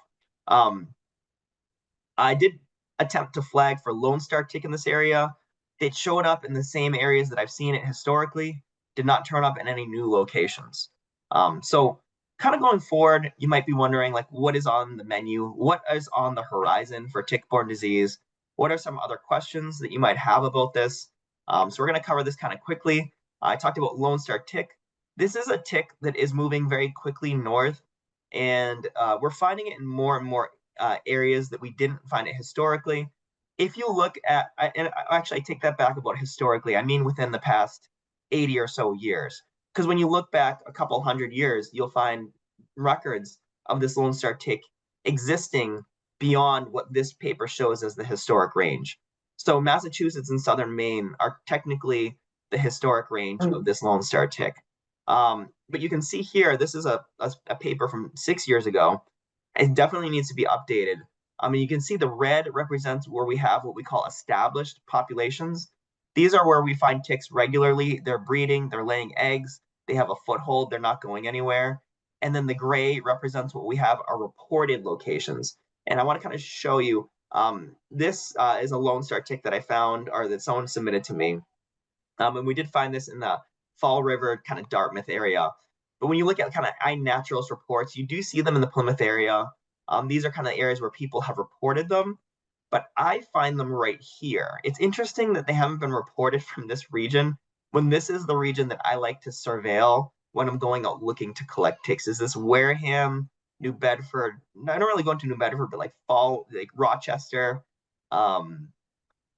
I did attempt to flag for Lone Star tick in this area. It showed up in the same areas that I've seen it historically, did not turn up in any new locations. So kind of going forward, you might be wondering, like, what is on the menu? What is on the horizon for tick-borne disease? What are some other questions that you might have about this? So we're going to cover this kind of quickly. I talked about Lone Star tick. This is a tick that is moving very quickly north, and we're finding it in more and more areas that we didn't find it historically. If you look at, and actually I take that back about historically, I mean within the past 80 or so years. Because when you look back a couple hundred years, you'll find records of this Lone Star tick existing beyond what this paper shows as the historic range. So Massachusetts and southern Maine are technically the historic range of this Lone Star tick. But you can see here, this is a paper from 6 years ago. It definitely needs to be updated. I mean, you can see the red represents where we have what we call established populations. These are where we find ticks regularly. They're breeding, they're laying eggs, they have a foothold, they're not going anywhere. And then the gray represents what we have are reported locations. And I want to kind of show you, this is a Lone Star tick that I found, or that someone submitted to me. And we did find this in the Fall River, kind of Dartmouth area. But when you look at kind of iNaturalist reports, you do see them in the Plymouth area. These are kind of areas where people have reported them, but I find them right here. It's interesting that they haven't been reported from this region when this is the region that I like to surveil when I'm going out looking to collect ticks. Is this Wareham, New Bedford? I don't really go into New Bedford, but like Rochester,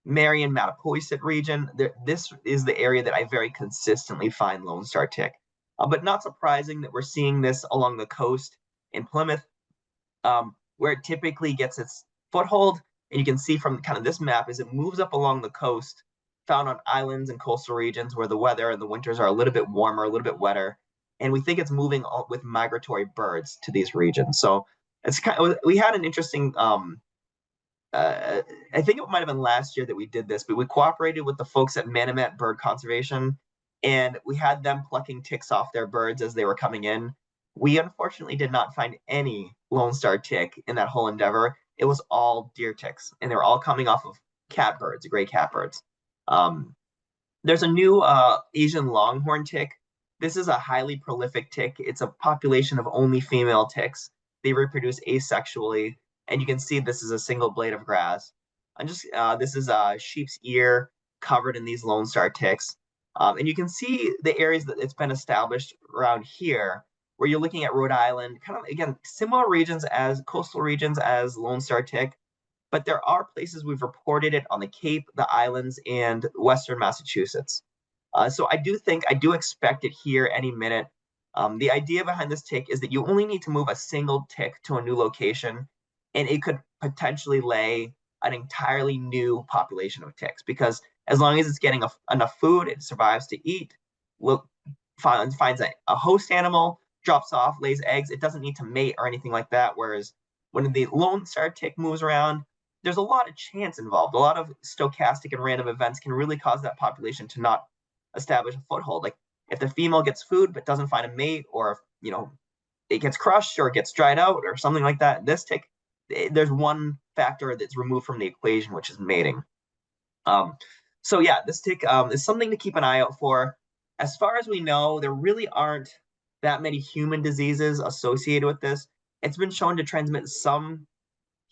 Marion, Mattapoisett region. This is the area that I very consistently find Lone Star tick. But not surprising that we're seeing this along the coast in Plymouth, where it typically gets its foothold. And you can see from kind of this map as it moves up along the coast, found on islands and coastal regions where the weather in the winters are a little bit warmer, a little bit wetter. And we think it's moving with migratory birds to these regions. So it's kind of, we had an interesting I think it might have been last year that we did this, but we cooperated with the folks at Manomet Bird Conservation, and we had them plucking ticks off their birds as they were coming in. We unfortunately did not find any Lone Star tick in that whole endeavor. It was all deer ticks, and they were all coming off of catbirds, gray catbirds. There's a new Asian longhorn tick. This is a highly prolific tick. It's a population of only female ticks. They reproduce asexually. And you can see this is a single blade of grass. And just this is a sheep's ear covered in these Lone Star ticks. And you can see the areas that it's been established around here, where you're looking at Rhode Island, kind of, again, similar regions as coastal regions as Lone Star tick. But there are places we've reported it on the Cape, the islands, and Western Massachusetts. So I do expect it here any minute. The idea behind this tick is that you only need to move a single tick to a new location, and it could potentially lay an entirely new population of ticks, because as long as it's getting enough food, it survives to eat, finds a host animal, drops off, lays eggs. It doesn't need to mate or anything like that. Whereas when the Lone Star tick moves around, there's a lot of chance involved. A lot of stochastic and random events can really cause that population to not establish a foothold. Like if the female gets food but doesn't find a mate, or if, it gets crushed or it gets dried out or something like that, this tick, there's one factor that's removed from the equation, which is mating. So yeah, this tick is something to keep an eye out for. As far as we know, there really aren't that many human diseases associated with this. It's been shown to transmit some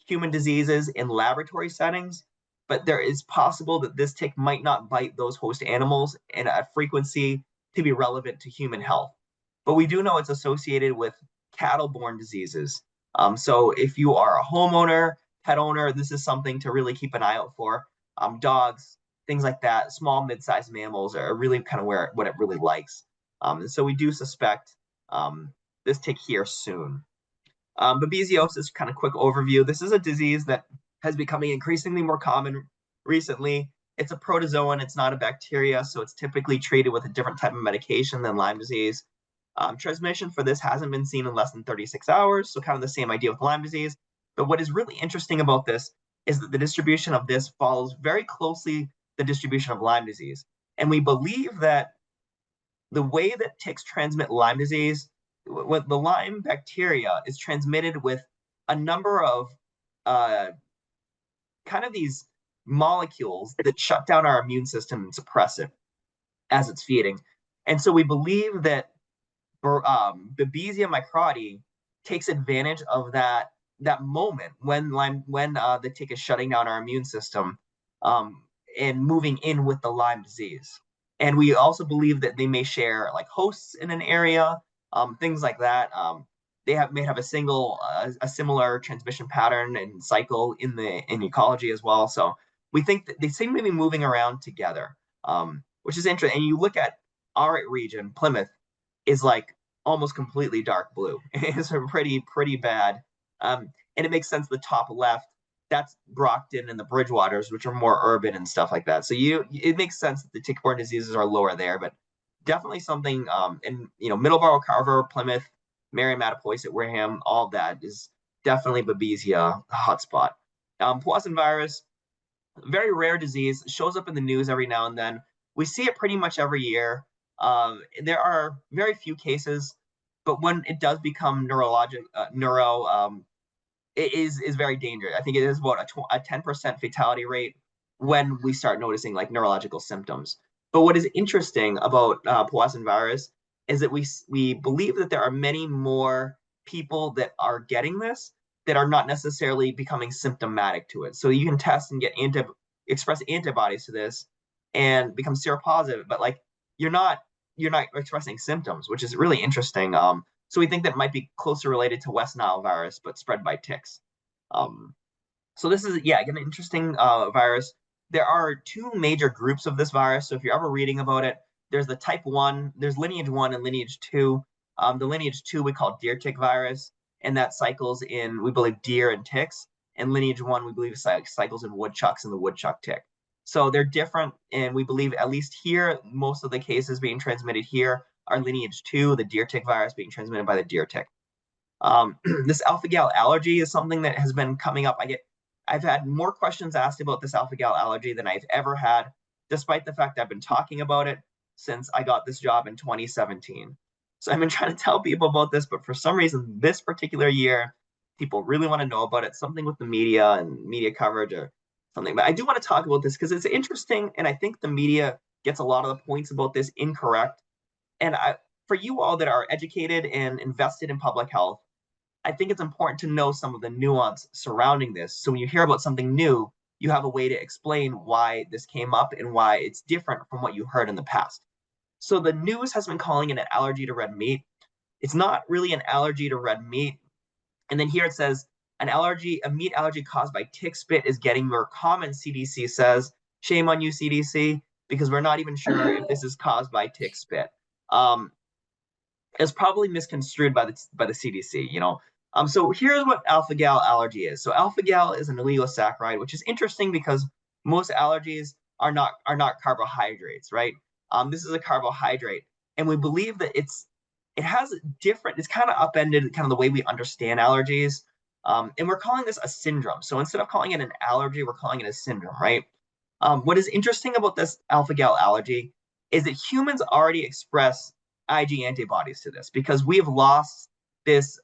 human diseases in laboratory settings, but there is possible that this tick might not bite those host animals in a frequency to be relevant to human health. But we do know it's associated with cattle-borne diseases. So if you are a homeowner, pet owner, this is something to really keep an eye out for. Dogs, things like that, small, mid-sized mammals are really kind of what it really likes. And so we do suspect this tick here soon. Babesiosis, kind of quick overview. This is a disease that has becoming increasingly more common recently. It's a protozoan, it's not a bacteria, so it's typically treated with a different type of medication than Lyme disease. Transmission for this hasn't been seen in less than 36 hours, so kind of the same idea with Lyme disease. But what is really interesting about this is that the distribution of this follows very closely the distribution of Lyme disease. And we believe that the way that ticks transmit Lyme disease, with the Lyme bacteria, is transmitted with a number of kind of these molecules that shut down our immune system and suppress it as it's feeding. And so we believe that Babesia microti takes advantage of that moment when the tick is shutting down our immune system and moving in with the Lyme disease. And we also believe that they may share like hosts in an area, things like that. They may have a similar transmission pattern and cycle in ecology as well. So we think that they seem to be moving around together, which is interesting. And you look at our region, Plymouth is like almost completely dark blue. It's pretty bad. And it makes sense. The top left, that's Brockton and the Bridgewaters, which are more urban and stuff like that. So it makes sense that the tick-borne diseases are lower there, but definitely something in Middleborough, Carver, Plymouth, Marion, Mattapoisett, Wareham, all of that is definitely Babesia hotspot. Powassan virus, very rare disease, shows up in the news every now and then. We see it pretty much every year. There are very few cases, but when it does become it is very dangerous. I think it is about a 10% fatality rate when we start noticing like neurological symptoms. But what is interesting about Powassan virus is that we believe that there are many more people that are getting this that are not necessarily becoming symptomatic to it. So you can test and get express antibodies to this and become seropositive, but like you're not expressing symptoms, which is really interesting. So we think that might be closer related to West Nile virus, but spread by ticks. So this is, yeah, again, an interesting virus. There are two major groups of this virus. So if you're ever reading about it, there's the type 1, there's lineage 1 and lineage 2. The lineage 2 we call deer tick virus, and that cycles in, we believe, deer and ticks. And lineage 1, we believe, cycles in woodchucks and the woodchuck tick. So they're different, and we believe, at least here, most of the cases being transmitted here are lineage 2, the deer tick virus being transmitted by the deer tick. This alpha-gal allergy is something that has been coming up. I've had more questions asked about this alpha-gal allergy than I've ever had, despite the fact I've been talking about it since I got this job in 2017. So I've been trying to tell people about this, but for some reason, this particular year, people really want to know about it, something with the media and media coverage or something. But I do want to talk about this because it's interesting, and I think the media gets a lot of the points about this incorrect. And for you all that are educated and invested in public health, I think it's important to know some of the nuance surrounding this. So when you hear about something new, you have a way to explain why this came up and why it's different from what you heard in the past. So the news has been calling it an allergy to red meat. It's not really an allergy to red meat. And then here it says, a meat allergy caused by tick spit is getting more common, CDC says. Shame on you, CDC, because we're not even sure if this is caused by tick spit. It's probably misconstrued by the CDC, you know. So here's what alpha-gal allergy is. So alpha-gal is an oligosaccharide, which is interesting because most allergies are not carbohydrates, right? This is a carbohydrate, and we believe that it's kind of upended kind of the way we understand allergies. And we're calling this a syndrome. So instead of calling it an allergy, we're calling it a syndrome, right? What is interesting about this alpha-gal allergy is that humans already express Ig antibodies to this because we have lost this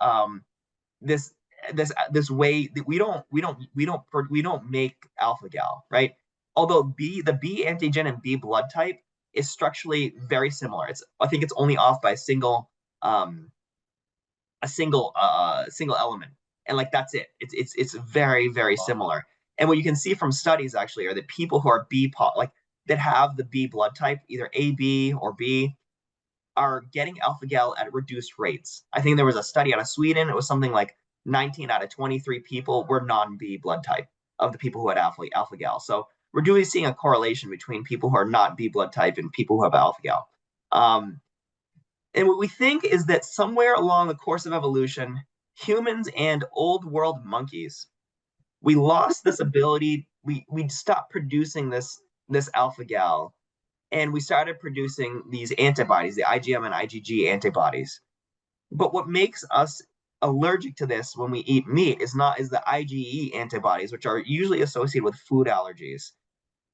this way that we don't make alpha-gal, right? Although the B antigen and B blood type is structurally very similar. I think it's only off by a single element, and like that's it. It's very, very similar. And what you can see from studies actually are that people who are that have the B blood type, either AB or B, are getting alpha-gal at reduced rates. I think there was a study out of Sweden. It was something like 19 out of 23 people were non-B blood type of the people who had alpha-gal. So we're really seeing a correlation between people who are not B blood type and people who have alpha-gal. And what we think is that somewhere along the course of evolution, humans and old world monkeys, we lost this ability. We stopped producing this alpha-gal, and we started producing these antibodies, the IgM and IgG antibodies. But what makes us allergic to this when we eat meat is the IgE antibodies, which are usually associated with food allergies.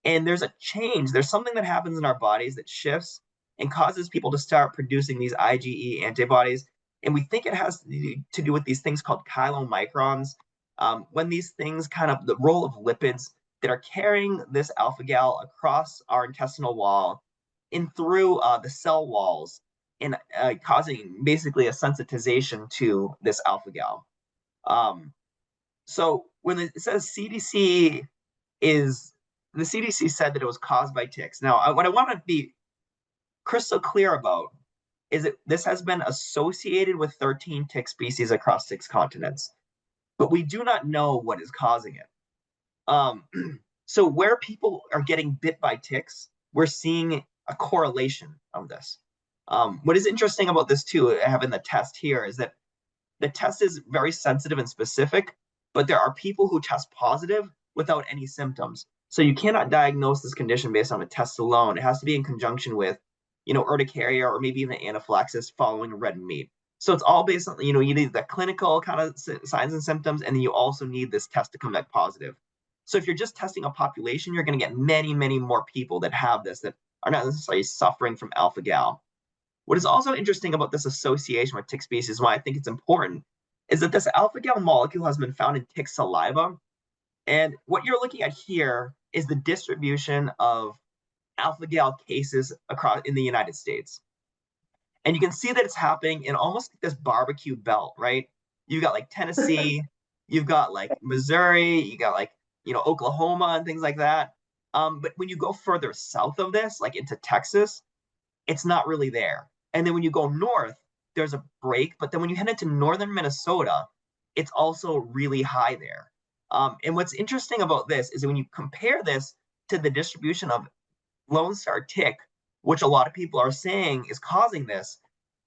And there's a change. There's something that happens in our bodies that shifts and causes people to start producing these IgE antibodies. And we think it has to do with these things called chylomicrons. When these things the role of lipids that are carrying this alpha-gal across our intestinal wall and through the cell walls and causing basically a sensitization to this alpha-gal. So when it says the CDC said that it was caused by ticks. Now, what I want to be crystal clear about is that this has been associated with 13 tick species across 6 continents, but we do not know what is causing it. So where people are getting bit by ticks, we're seeing a correlation of this. What is interesting about this too, having the test here, is that the test is very sensitive and specific, but there are people who test positive without any symptoms. So you cannot diagnose this condition based on a test alone. It has to be in conjunction with, urticaria or maybe even anaphylaxis following red meat. So it's all based on, you need the clinical kind of signs and symptoms, and then you also need this test to come back positive. So if you're just testing a population, you're going to get many, many more people that have this that are not necessarily suffering from alpha-gal. What is also interesting about this association with tick species, why I think it's important, is that this alpha-gal molecule has been found in tick saliva. And what you're looking at here is the distribution of alpha-gal cases across in the United States. And you can see that it's happening in almost this barbecue belt, right? You got like Tennessee, you've got like Missouri, you got like, Oklahoma and things like that. But when you go further south of this, like into Texas, it's not really there. And then when you go north, there's a break. But then when you head into northern Minnesota, it's also really high there. And what's interesting about this is that when you compare this to the distribution of Lone Star tick, which a lot of people are saying is causing this,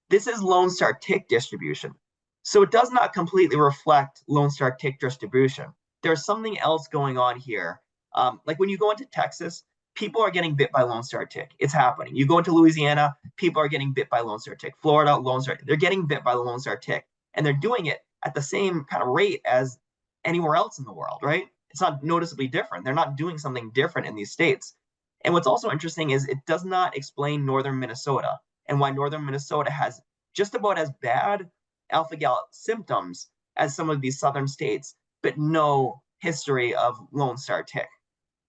this is Lone Star tick distribution. So it does not completely reflect Lone Star tick distribution. There's something else going on here. Like when you go into Texas, people are getting bit by Lone Star tick. It's happening. You go into Louisiana, people are getting bit by Lone Star tick. Florida, Lone Star, they're getting bit by the Lone Star tick. And they're doing it at the same kind of rate as anywhere else in the world, right? It's not noticeably different. They're not doing something different in these states. And what's also interesting is it does not explain northern Minnesota and why northern Minnesota has just about as bad alpha-gal symptoms as some of these southern states, but no history of Lone Star tick.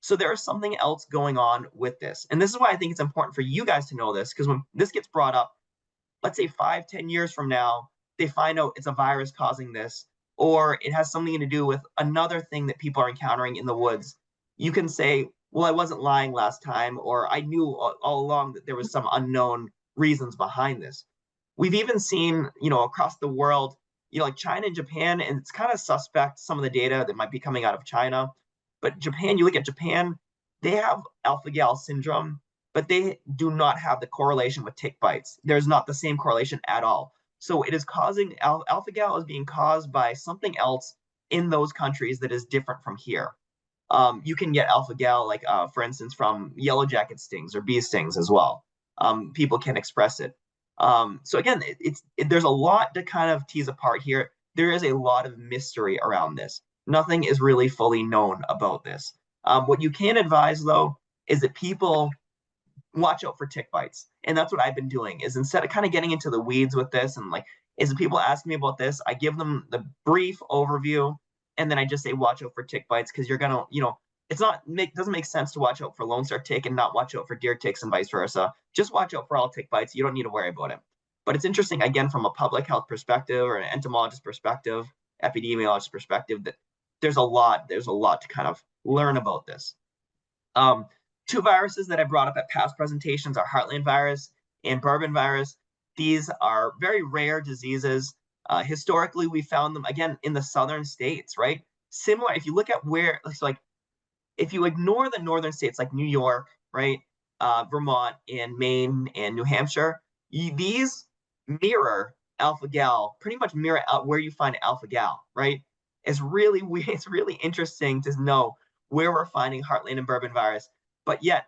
So there is something else going on with this. And this is why I think it's important for you guys to know this, because when this gets brought up, let's say 5-10 years from now, they find out it's a virus causing this, or it has something to do with another thing that people are encountering in the woods. You can say, well, I wasn't lying last time, or I knew all along that there was some unknown reasons behind this. We've even seen, across the world, like China and Japan, and it's kind of suspect some of the data that might be coming out of China. But Japan, you look at Japan, they have alpha-gal syndrome, but they do not have the correlation with tick bites. There's not the same correlation at all. So it is causing, alpha-gal is being caused by something else in those countries that is different from here. You can get alpha-gal, like, for instance, from yellow jacket stings or bee stings as well. People can express it. So again, there's a lot to kind of tease apart here. There is a lot of mystery around this. Nothing is really fully known about this. What you can advise, though, is that people watch out for tick bites. And that's what I've been doing, is instead of kind of getting into the weeds with this and is people ask me about this, I give them the brief overview, and then I just say, watch out for tick bites, because you're going to, doesn't make sense to watch out for Lone Star tick and not watch out for deer ticks and vice versa. Just watch out for all tick bites. You don't need to worry about it. But it's interesting, again, from a public health perspective or an entomologist perspective, epidemiologist perspective, that there's a lot to kind of learn about this. Two viruses that I brought up at past presentations are Heartland virus and bourbon virus. These are very rare diseases. Historically, we found them, again, in the southern states, right? Similar, if you look at where, like, if you ignore the northern states like New York, right, Vermont and Maine and New Hampshire, these mirror alpha-gal, pretty much mirror out where you find alpha-gal, right? It's really interesting to know where we're finding Heartland and bourbon virus. But yet,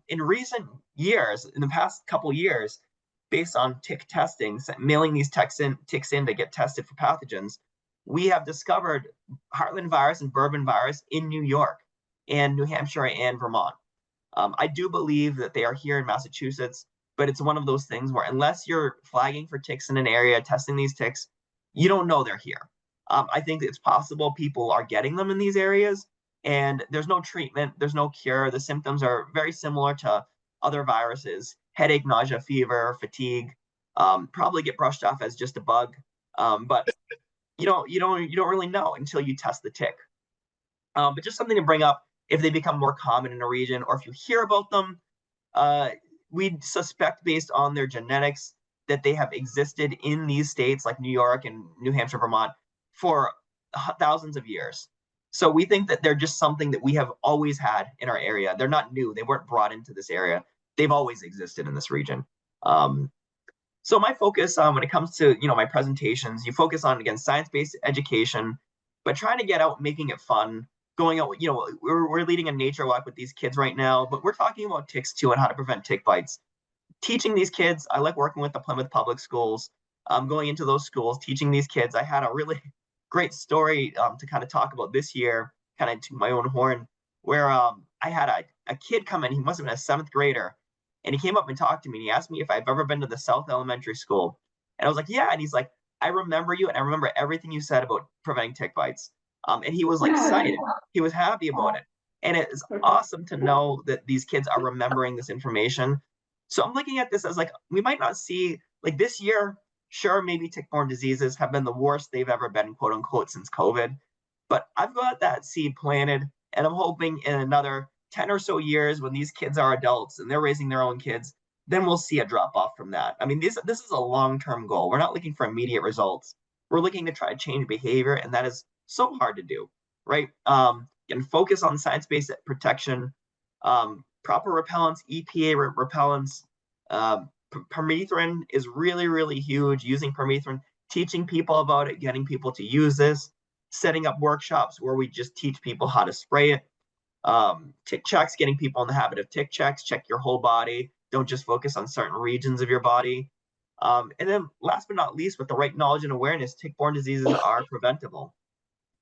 in recent years, in the past couple years, based on tick testing, mailing these ticks in to get tested for pathogens, we have discovered Heartland virus and bourbon virus in New York and New Hampshire and Vermont. I do believe that they are here in Massachusetts, but it's one of those things where unless you're flagging for ticks in an area, testing these ticks, you don't know they're here. I think it's possible people are getting them in these areas, and there's no treatment, there's no cure. The symptoms are very similar to other viruses: headache, nausea, fever, fatigue. Probably get brushed off as just a bug, but you don't really know until you test the tick. But just something to bring up if they become more common in a region, or if you hear about them. We suspect, based on their genetics, that they have existed in these states like New York and New Hampshire, Vermont, for thousands of years. So we think that they're just something that we have always had in our area. They're not new. They weren't brought into this area. They've always existed in this region. So my focus when it comes to my presentations, you focus on, again, science-based education, but trying to get out, making it fun. Going out, we're leading a nature walk with these kids right now, but we're talking about ticks too and how to prevent tick bites. Teaching these kids, I like working with the Plymouth public schools. Going into those schools, teaching these kids. I had a really great story to kind of talk about this year, kind of to my own horn, where I had a kid come in. He must have been a 7th grader, and he came up and talked to me, and he asked me if I've ever been to the South Elementary School. And I was like, yeah. And he's like, I remember you, and I remember everything you said about preventing tick bites. And he was like excited. He was happy about it. And it is awesome to know that these kids are remembering this information. So I'm looking at this as like, we might not see, like, this year, sure, maybe tick-borne diseases have been the worst they've ever been, quote unquote, since COVID. but I've got that seed planted, and I'm hoping in another 10 or so years, when these kids are adults and they're raising their own kids, then we'll see a drop off from that. I mean, this is a long-term goal. We're not looking for immediate results. We're looking to try to change behavior, and that is so hard to do, right? And focus on science-based protection, proper repellents, EPA repellents. Permethrin is really, really huge. Using permethrin, teaching people about it, getting people to use this, setting up workshops where we just teach people how to spray it. Tick checks, getting people in the habit of tick checks, check your whole body. Don't just focus on certain regions of your body. And then last but not least, with the right knowledge and awareness, tick-borne diseases are preventable.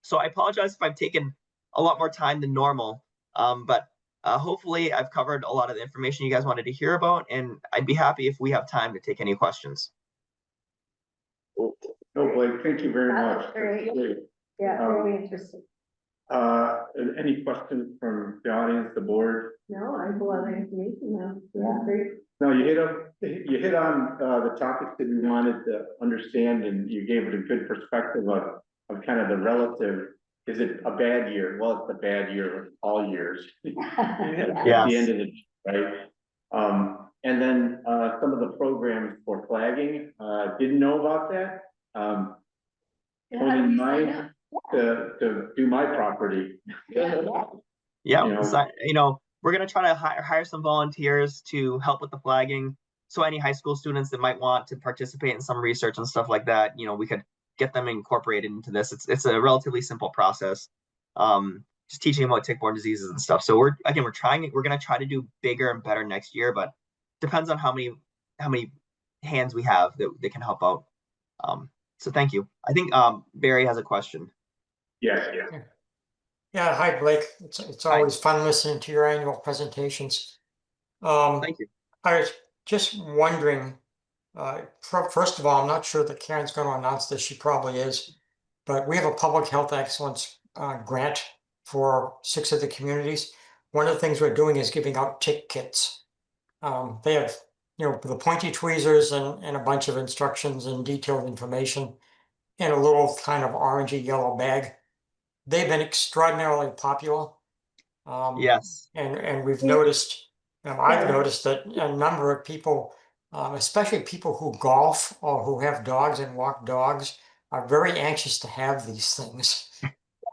So I apologize if I've taken a lot more time than normal, but hopefully I've covered a lot of the information you guys wanted to hear about, and I'd be happy if we have time to take any questions. No, Blake, thank you very That much. was great. That's great. Yeah, really interesting. Any questions from the audience, the board? No, I have a lot of information now. Yeah. Great. No, you hit on the topics that we wanted to understand, and you gave it a good perspective of kind of the relative. Is it a bad year? Well, it's a bad year all years. At the end of the right. And then some of the programs for flagging, didn't know about that. Only mine to do my property. Yeah, You know. so, we're gonna try to hire some volunteers to help with the flagging. So any high school students that might want to participate in some research and stuff like that, we could get them incorporated into this. It's a relatively simple process. Just teaching about tick-borne diseases and stuff. So we're gonna try to do bigger and better next year, but depends on how many hands we have that can help out. So thank you. I think Barry has a question. Yeah. Yeah, hi, Blake. It's always fun listening to your annual presentations. Thank you. I was just wondering, first of all, I'm not sure that Karen's going to announce this. She probably is, but we have a public health excellence grant for 6 of the communities. One of the things we're doing is giving out tick kits. They have, the pointy tweezers and a bunch of instructions and detailed information in a little kind of orangey yellow bag. They've been extraordinarily popular. Yes. And we've noticed, I've noticed that a number of people, especially people who golf or who have dogs and walk dogs, are very anxious to have these things.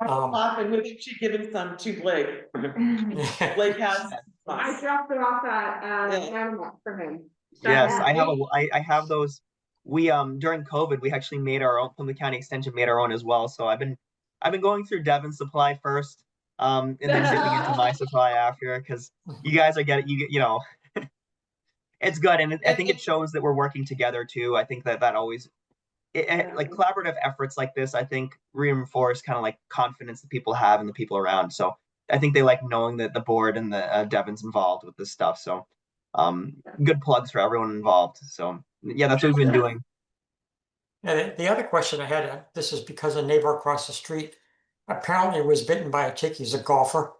Often we should give him some to Blake. Blake has. I dropped it off at Landmark for him. Yes, I have those. We during COVID we actually made our own. Plymouth County Extension made our own as well. So I've been going through Devon's supply first, and then dipping into my supply after, because you guys are it's good, and I think it shows that we're working together too. I think that always like collaborative efforts like this, I think reinforce kind of like confidence that people have in the people around. So I think they like knowing that the board and the Devon's involved with this stuff. So good plugs for everyone involved. So yeah, that's what we've been doing. And the other question I had, this is because a neighbor across the street apparently was bitten by a tick. He's a golfer.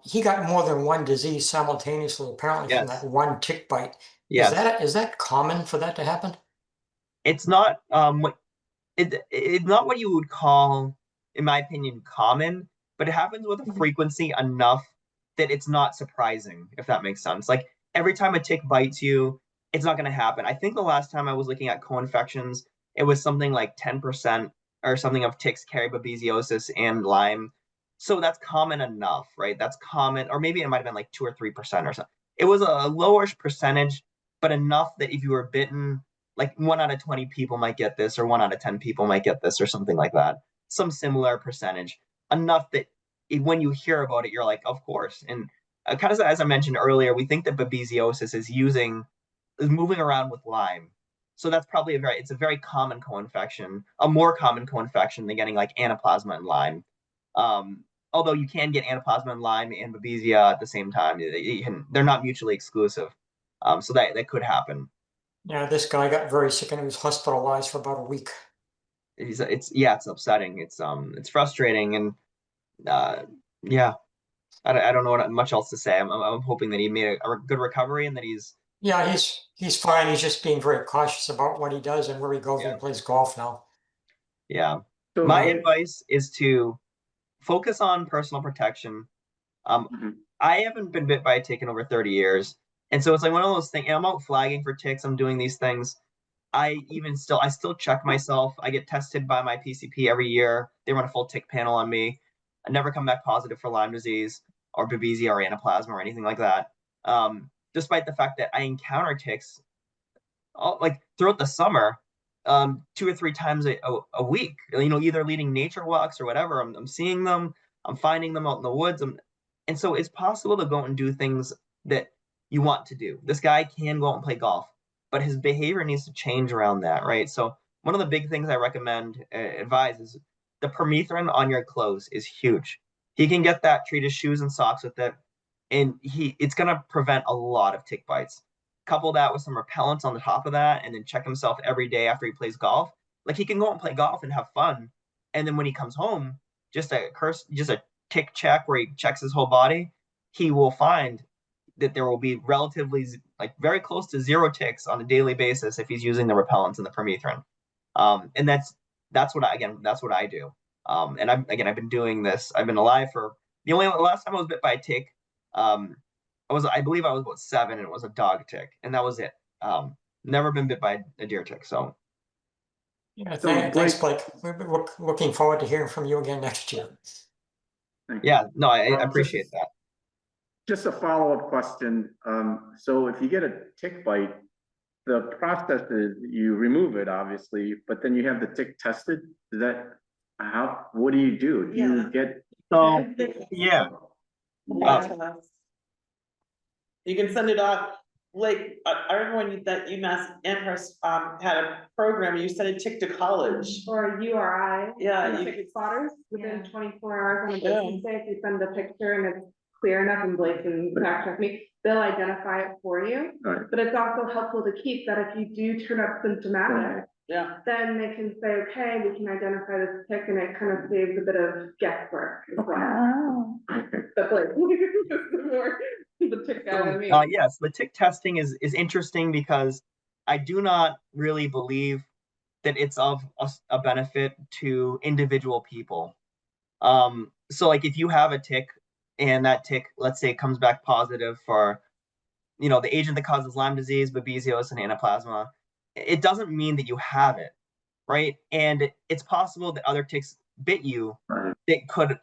He got more than one disease simultaneously, apparently from that one tick bite. Yes. Is that common for that to happen? It's not it's not what you would call, in my opinion, common, but it happens with a frequency enough that it's not surprising, if that makes sense. Like every time a tick bites you, it's not going to happen. I think the last time I was looking at co-infections, it was something like 10% or something of ticks carry babesiosis and Lyme. So that's common enough, right? That's common, or maybe it might have been like 2 or 3% or something. It was a lower percentage, but enough that if you were bitten, like 1 out of 20 people might get this, or 1 out of 10 people might get this, or something like that. Some similar percentage, enough that when you hear about it, you're like, of course. And kind of as I mentioned earlier, we think that babesiosis is moving around with Lyme. So that's probably it's a very common co-infection, a more common co-infection than getting like anaplasma and Lyme. Although you can get anaplasma and Lyme and babesia at the same time, they're not mutually exclusive. So that could happen. Yeah, this guy got very sick and he was hospitalized for about a week. It's upsetting. It's frustrating, and yeah, I don't know what much else to say. I'm hoping that he made a good recovery and that he's fine. He's just being very cautious about what he does and where he goes when he plays golf now. Yeah. So My advice is to focus on personal protection. Mhm. I haven't been bit by a tick in over 30 years. And so it's like one of those things, and I'm out flagging for ticks, I'm doing these things. I still check myself. I get tested by my PCP every year. They run a full tick panel on me. I never come back positive for Lyme disease or Babesia or anaplasma or anything like that. Despite the fact that I encounter ticks like throughout the summer, 2 or 3 times a week, either leading nature walks or whatever. I'm seeing them, I'm finding them out in the woods. And so it's possible to go and do things that you want to do. This guy can go out and play golf, but his behavior needs to change around that, right? So one of the big things I recommend, advise is the permethrin on your clothes is huge. He can get that, treat his shoes and socks with it, and it's gonna prevent a lot of tick bites. Couple that with some repellents on the top of that, and then check himself every day after he plays golf. Like he can go and play golf and have fun, and then when he comes home, just a tick check where he checks his whole body, he will find that there will be relatively like very close to 0 ticks on a daily basis if he's using the repellents and the permethrin. And that's what I do. And I've been doing this. I've been alive for the last time I was bit by a tick. I believe I was about 7, and it was a dog tick, and that was it. Never been bit by a deer tick. So Yeah, So, thanks, Blake- Blake. We're looking forward to hearing from you again next year. Thank you. yeah, no, I Well, appreciate that. Just a follow-up question. So if you get a tick bite, the process is you remove it, obviously, but then you have the tick tested. Is that what do you do? Do you get? So yeah, You can send it off. Like, I remember when that UMass Amherst had a program, you sent a tick to college. Or URI. Yeah, Tick spotters within 24 hours on a Yeah. business day, if you send a picture and it's clear enough, and Blake can fact check me, they'll identify it for you. Right. But it's also helpful to keep that if you do turn up symptomatic, Yeah. then they can say, okay, we can identify this tick, and it kind of saves a bit of guesswork as well. Oh, But Blake, more the tick guy than me. yes, the tick testing is interesting because I do not really believe that it's of a benefit to individual people. So like if you have a tick and that tick, let's say, comes back positive for, the agent that causes Lyme disease, babesiosis, and anaplasma, it doesn't mean that you have it, right? And it's possible that other ticks bit you that could,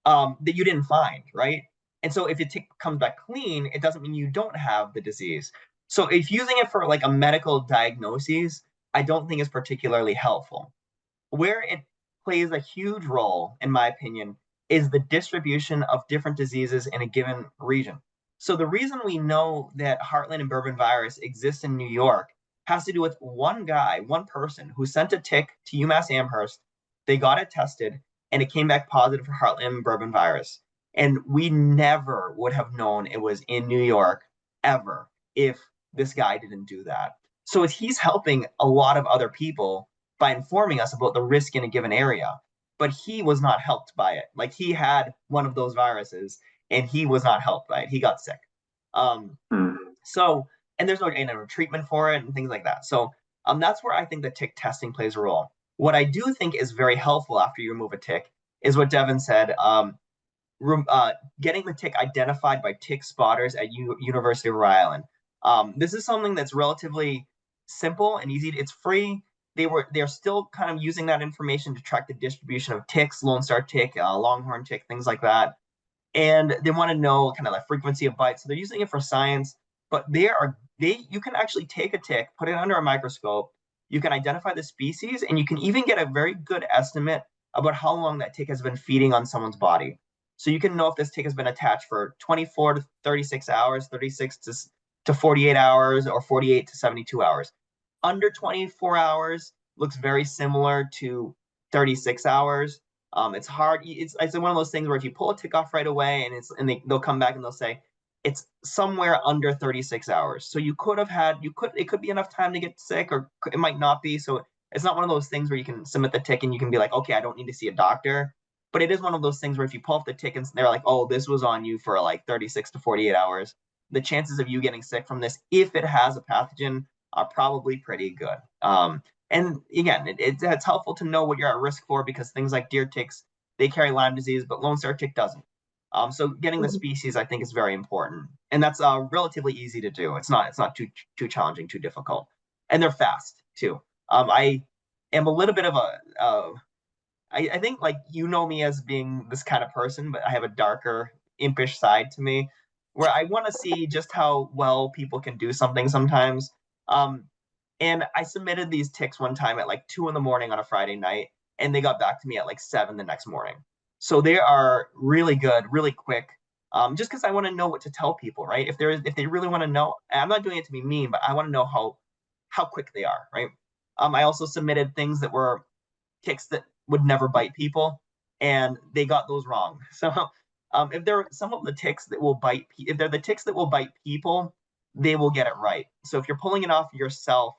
that you didn't find, right? And so if a tick comes back clean, it doesn't mean you don't have the disease. So if using it for like a medical diagnosis, I don't think is particularly helpful. Where it plays a huge role, in my opinion, is the distribution of different diseases in a given region. So the reason we know that Heartland and Bourbon virus exists in New York has to do with one person who sent a tick to UMass Amherst. They got it tested, and it came back positive for Heartland and Bourbon virus. And we never would have known it was in New York ever if this guy didn't do that. So he's helping a lot of other people by informing us about the risk in a given area, but he was not helped by it. Like he had one of those viruses and he was not helped by it. He got sick. So, and there's no treatment for it and things like that. So that's where I think the tick testing plays a role. What I do think is very helpful after you remove a tick is what Devin said, getting the tick identified by tick spotters at University of Rhode Island. This is something that's relatively simple and easy. It's free. They're still kind of using that information to track the distribution of ticks, Lone Star tick, longhorn tick, things like that. And they want to know kind of the frequency of bites. So they're using it for science, but you can actually take a tick, put it under a microscope, you can identify the species, and you can even get a very good estimate about how long that tick has been feeding on someone's body. So you can know if this tick has been attached for 24 to 36 hours, 36 to 48 hours, or 48 to 72 hours. Under 24 hours looks very similar to 36 hours. It's hard. It's one of those things where if you pull a tick off right away they'll come back and they'll say it's somewhere under 36 hours. So it could be enough time to get sick, or it might not be. So it's not one of those things where you can submit the tick and you can be like, okay, I don't need to see a doctor. But it is one of those things where if you pull off the tick and they're like, oh, this was on you for like 36 to 48 hours, the chances of you getting sick from this, if it has a pathogen, are probably pretty good. And again, it's helpful to know what you're at risk for, because things like deer ticks they carry Lyme disease, but Lone Star tick doesn't. So getting the species, I think, is very important, and that's relatively easy to do. It's not too challenging, too difficult, and they're fast too. I am a little bit of I think, like, you know me as being this kind of person, but I have a darker, impish side to me, where I want to see just how well people can do something sometimes. And I submitted these ticks one time at like 2 a.m. on a Friday night, and they got back to me at like 7 the next morning. So they are really good, really quick. Just because I want to know what to tell people, right? If they really want to know, I'm not doing it to be mean, but I want to know how quick they are, right? I also submitted things that were ticks that would never bite people, and they got those wrong. So if they're some of the ticks that will bite, if they're the ticks that will bite people, they will get it right. So if you're pulling it off yourself,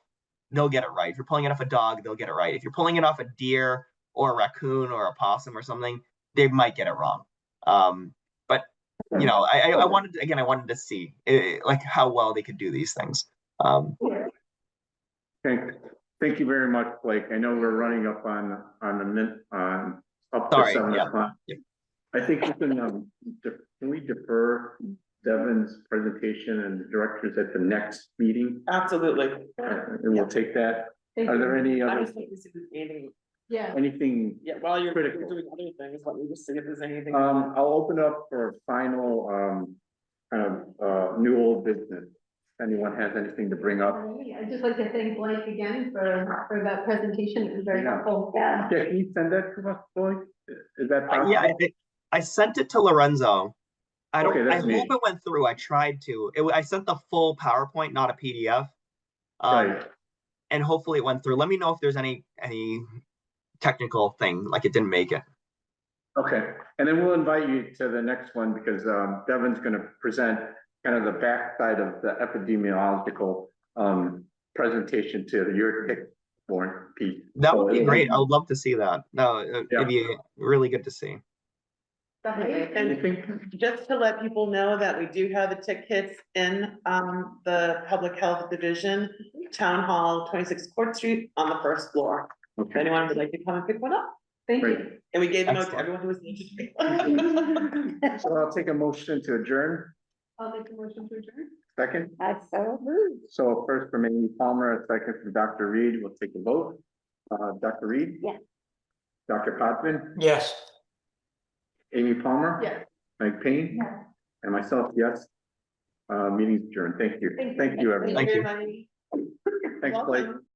they'll get it right. If you're pulling it off a dog, they'll get it right. If you're pulling it off a deer or a raccoon or a possum or something, they might get it wrong. But I wanted to see like how well they could do these things. Thank you very much, Blake. I know we're running up on the minute, up to Sorry, 7 yeah. o'clock. Yep. I think we can we defer Devin's presentation and the directors at the next meeting? Absolutely. And we'll take that. Are there any I other, just think this is anything, Yeah. anything? yeah, while you're Critical. doing other things, let me just see if there's anything. I'll open up for a final, kind of, new old business. Anyone has anything to bring up? I'd just like to thank Blake again for that presentation. It was very Yeah. helpful. Yeah. Yeah, can you send that to us, Lloyd? Is that possible? Yeah, I sent it to Lorenzo. I Okay, hope that's me. it went through. I tried to. I sent the full PowerPoint, not a PDF. Right. And hopefully it went through. Let me know if there's any technical thing, like it didn't make it. Okay, and then we'll invite you to the next one because Devin's gonna present kind of the backside of the epidemiological presentation to your tick-borne piece. That would be So, great. I would love to see that. No, it'd be really good to see. And just to let people know that we do have the tick kits in the public health division, town hall, 26 Court Street on the first floor. If Okay. anyone would like to come and pick one up. Thank Great. you. And we gave them out to Excellent. everyone who was interested. So I'll take a motion to adjourn. I'll make a motion to adjourn. Second. That's so rude. So first from Amy Palmer, a second from Dr. Reed. We'll take a vote. Dr. Reed? Yeah. Dr. Potvin? Yes. Amy Palmer? Yeah. Mike Payne? Yeah. And myself, yes. Meeting's adjourned. Thank you. Thank you. Thank you, everyone. Thank you. Everybody. Thanks, Blake. Welcome.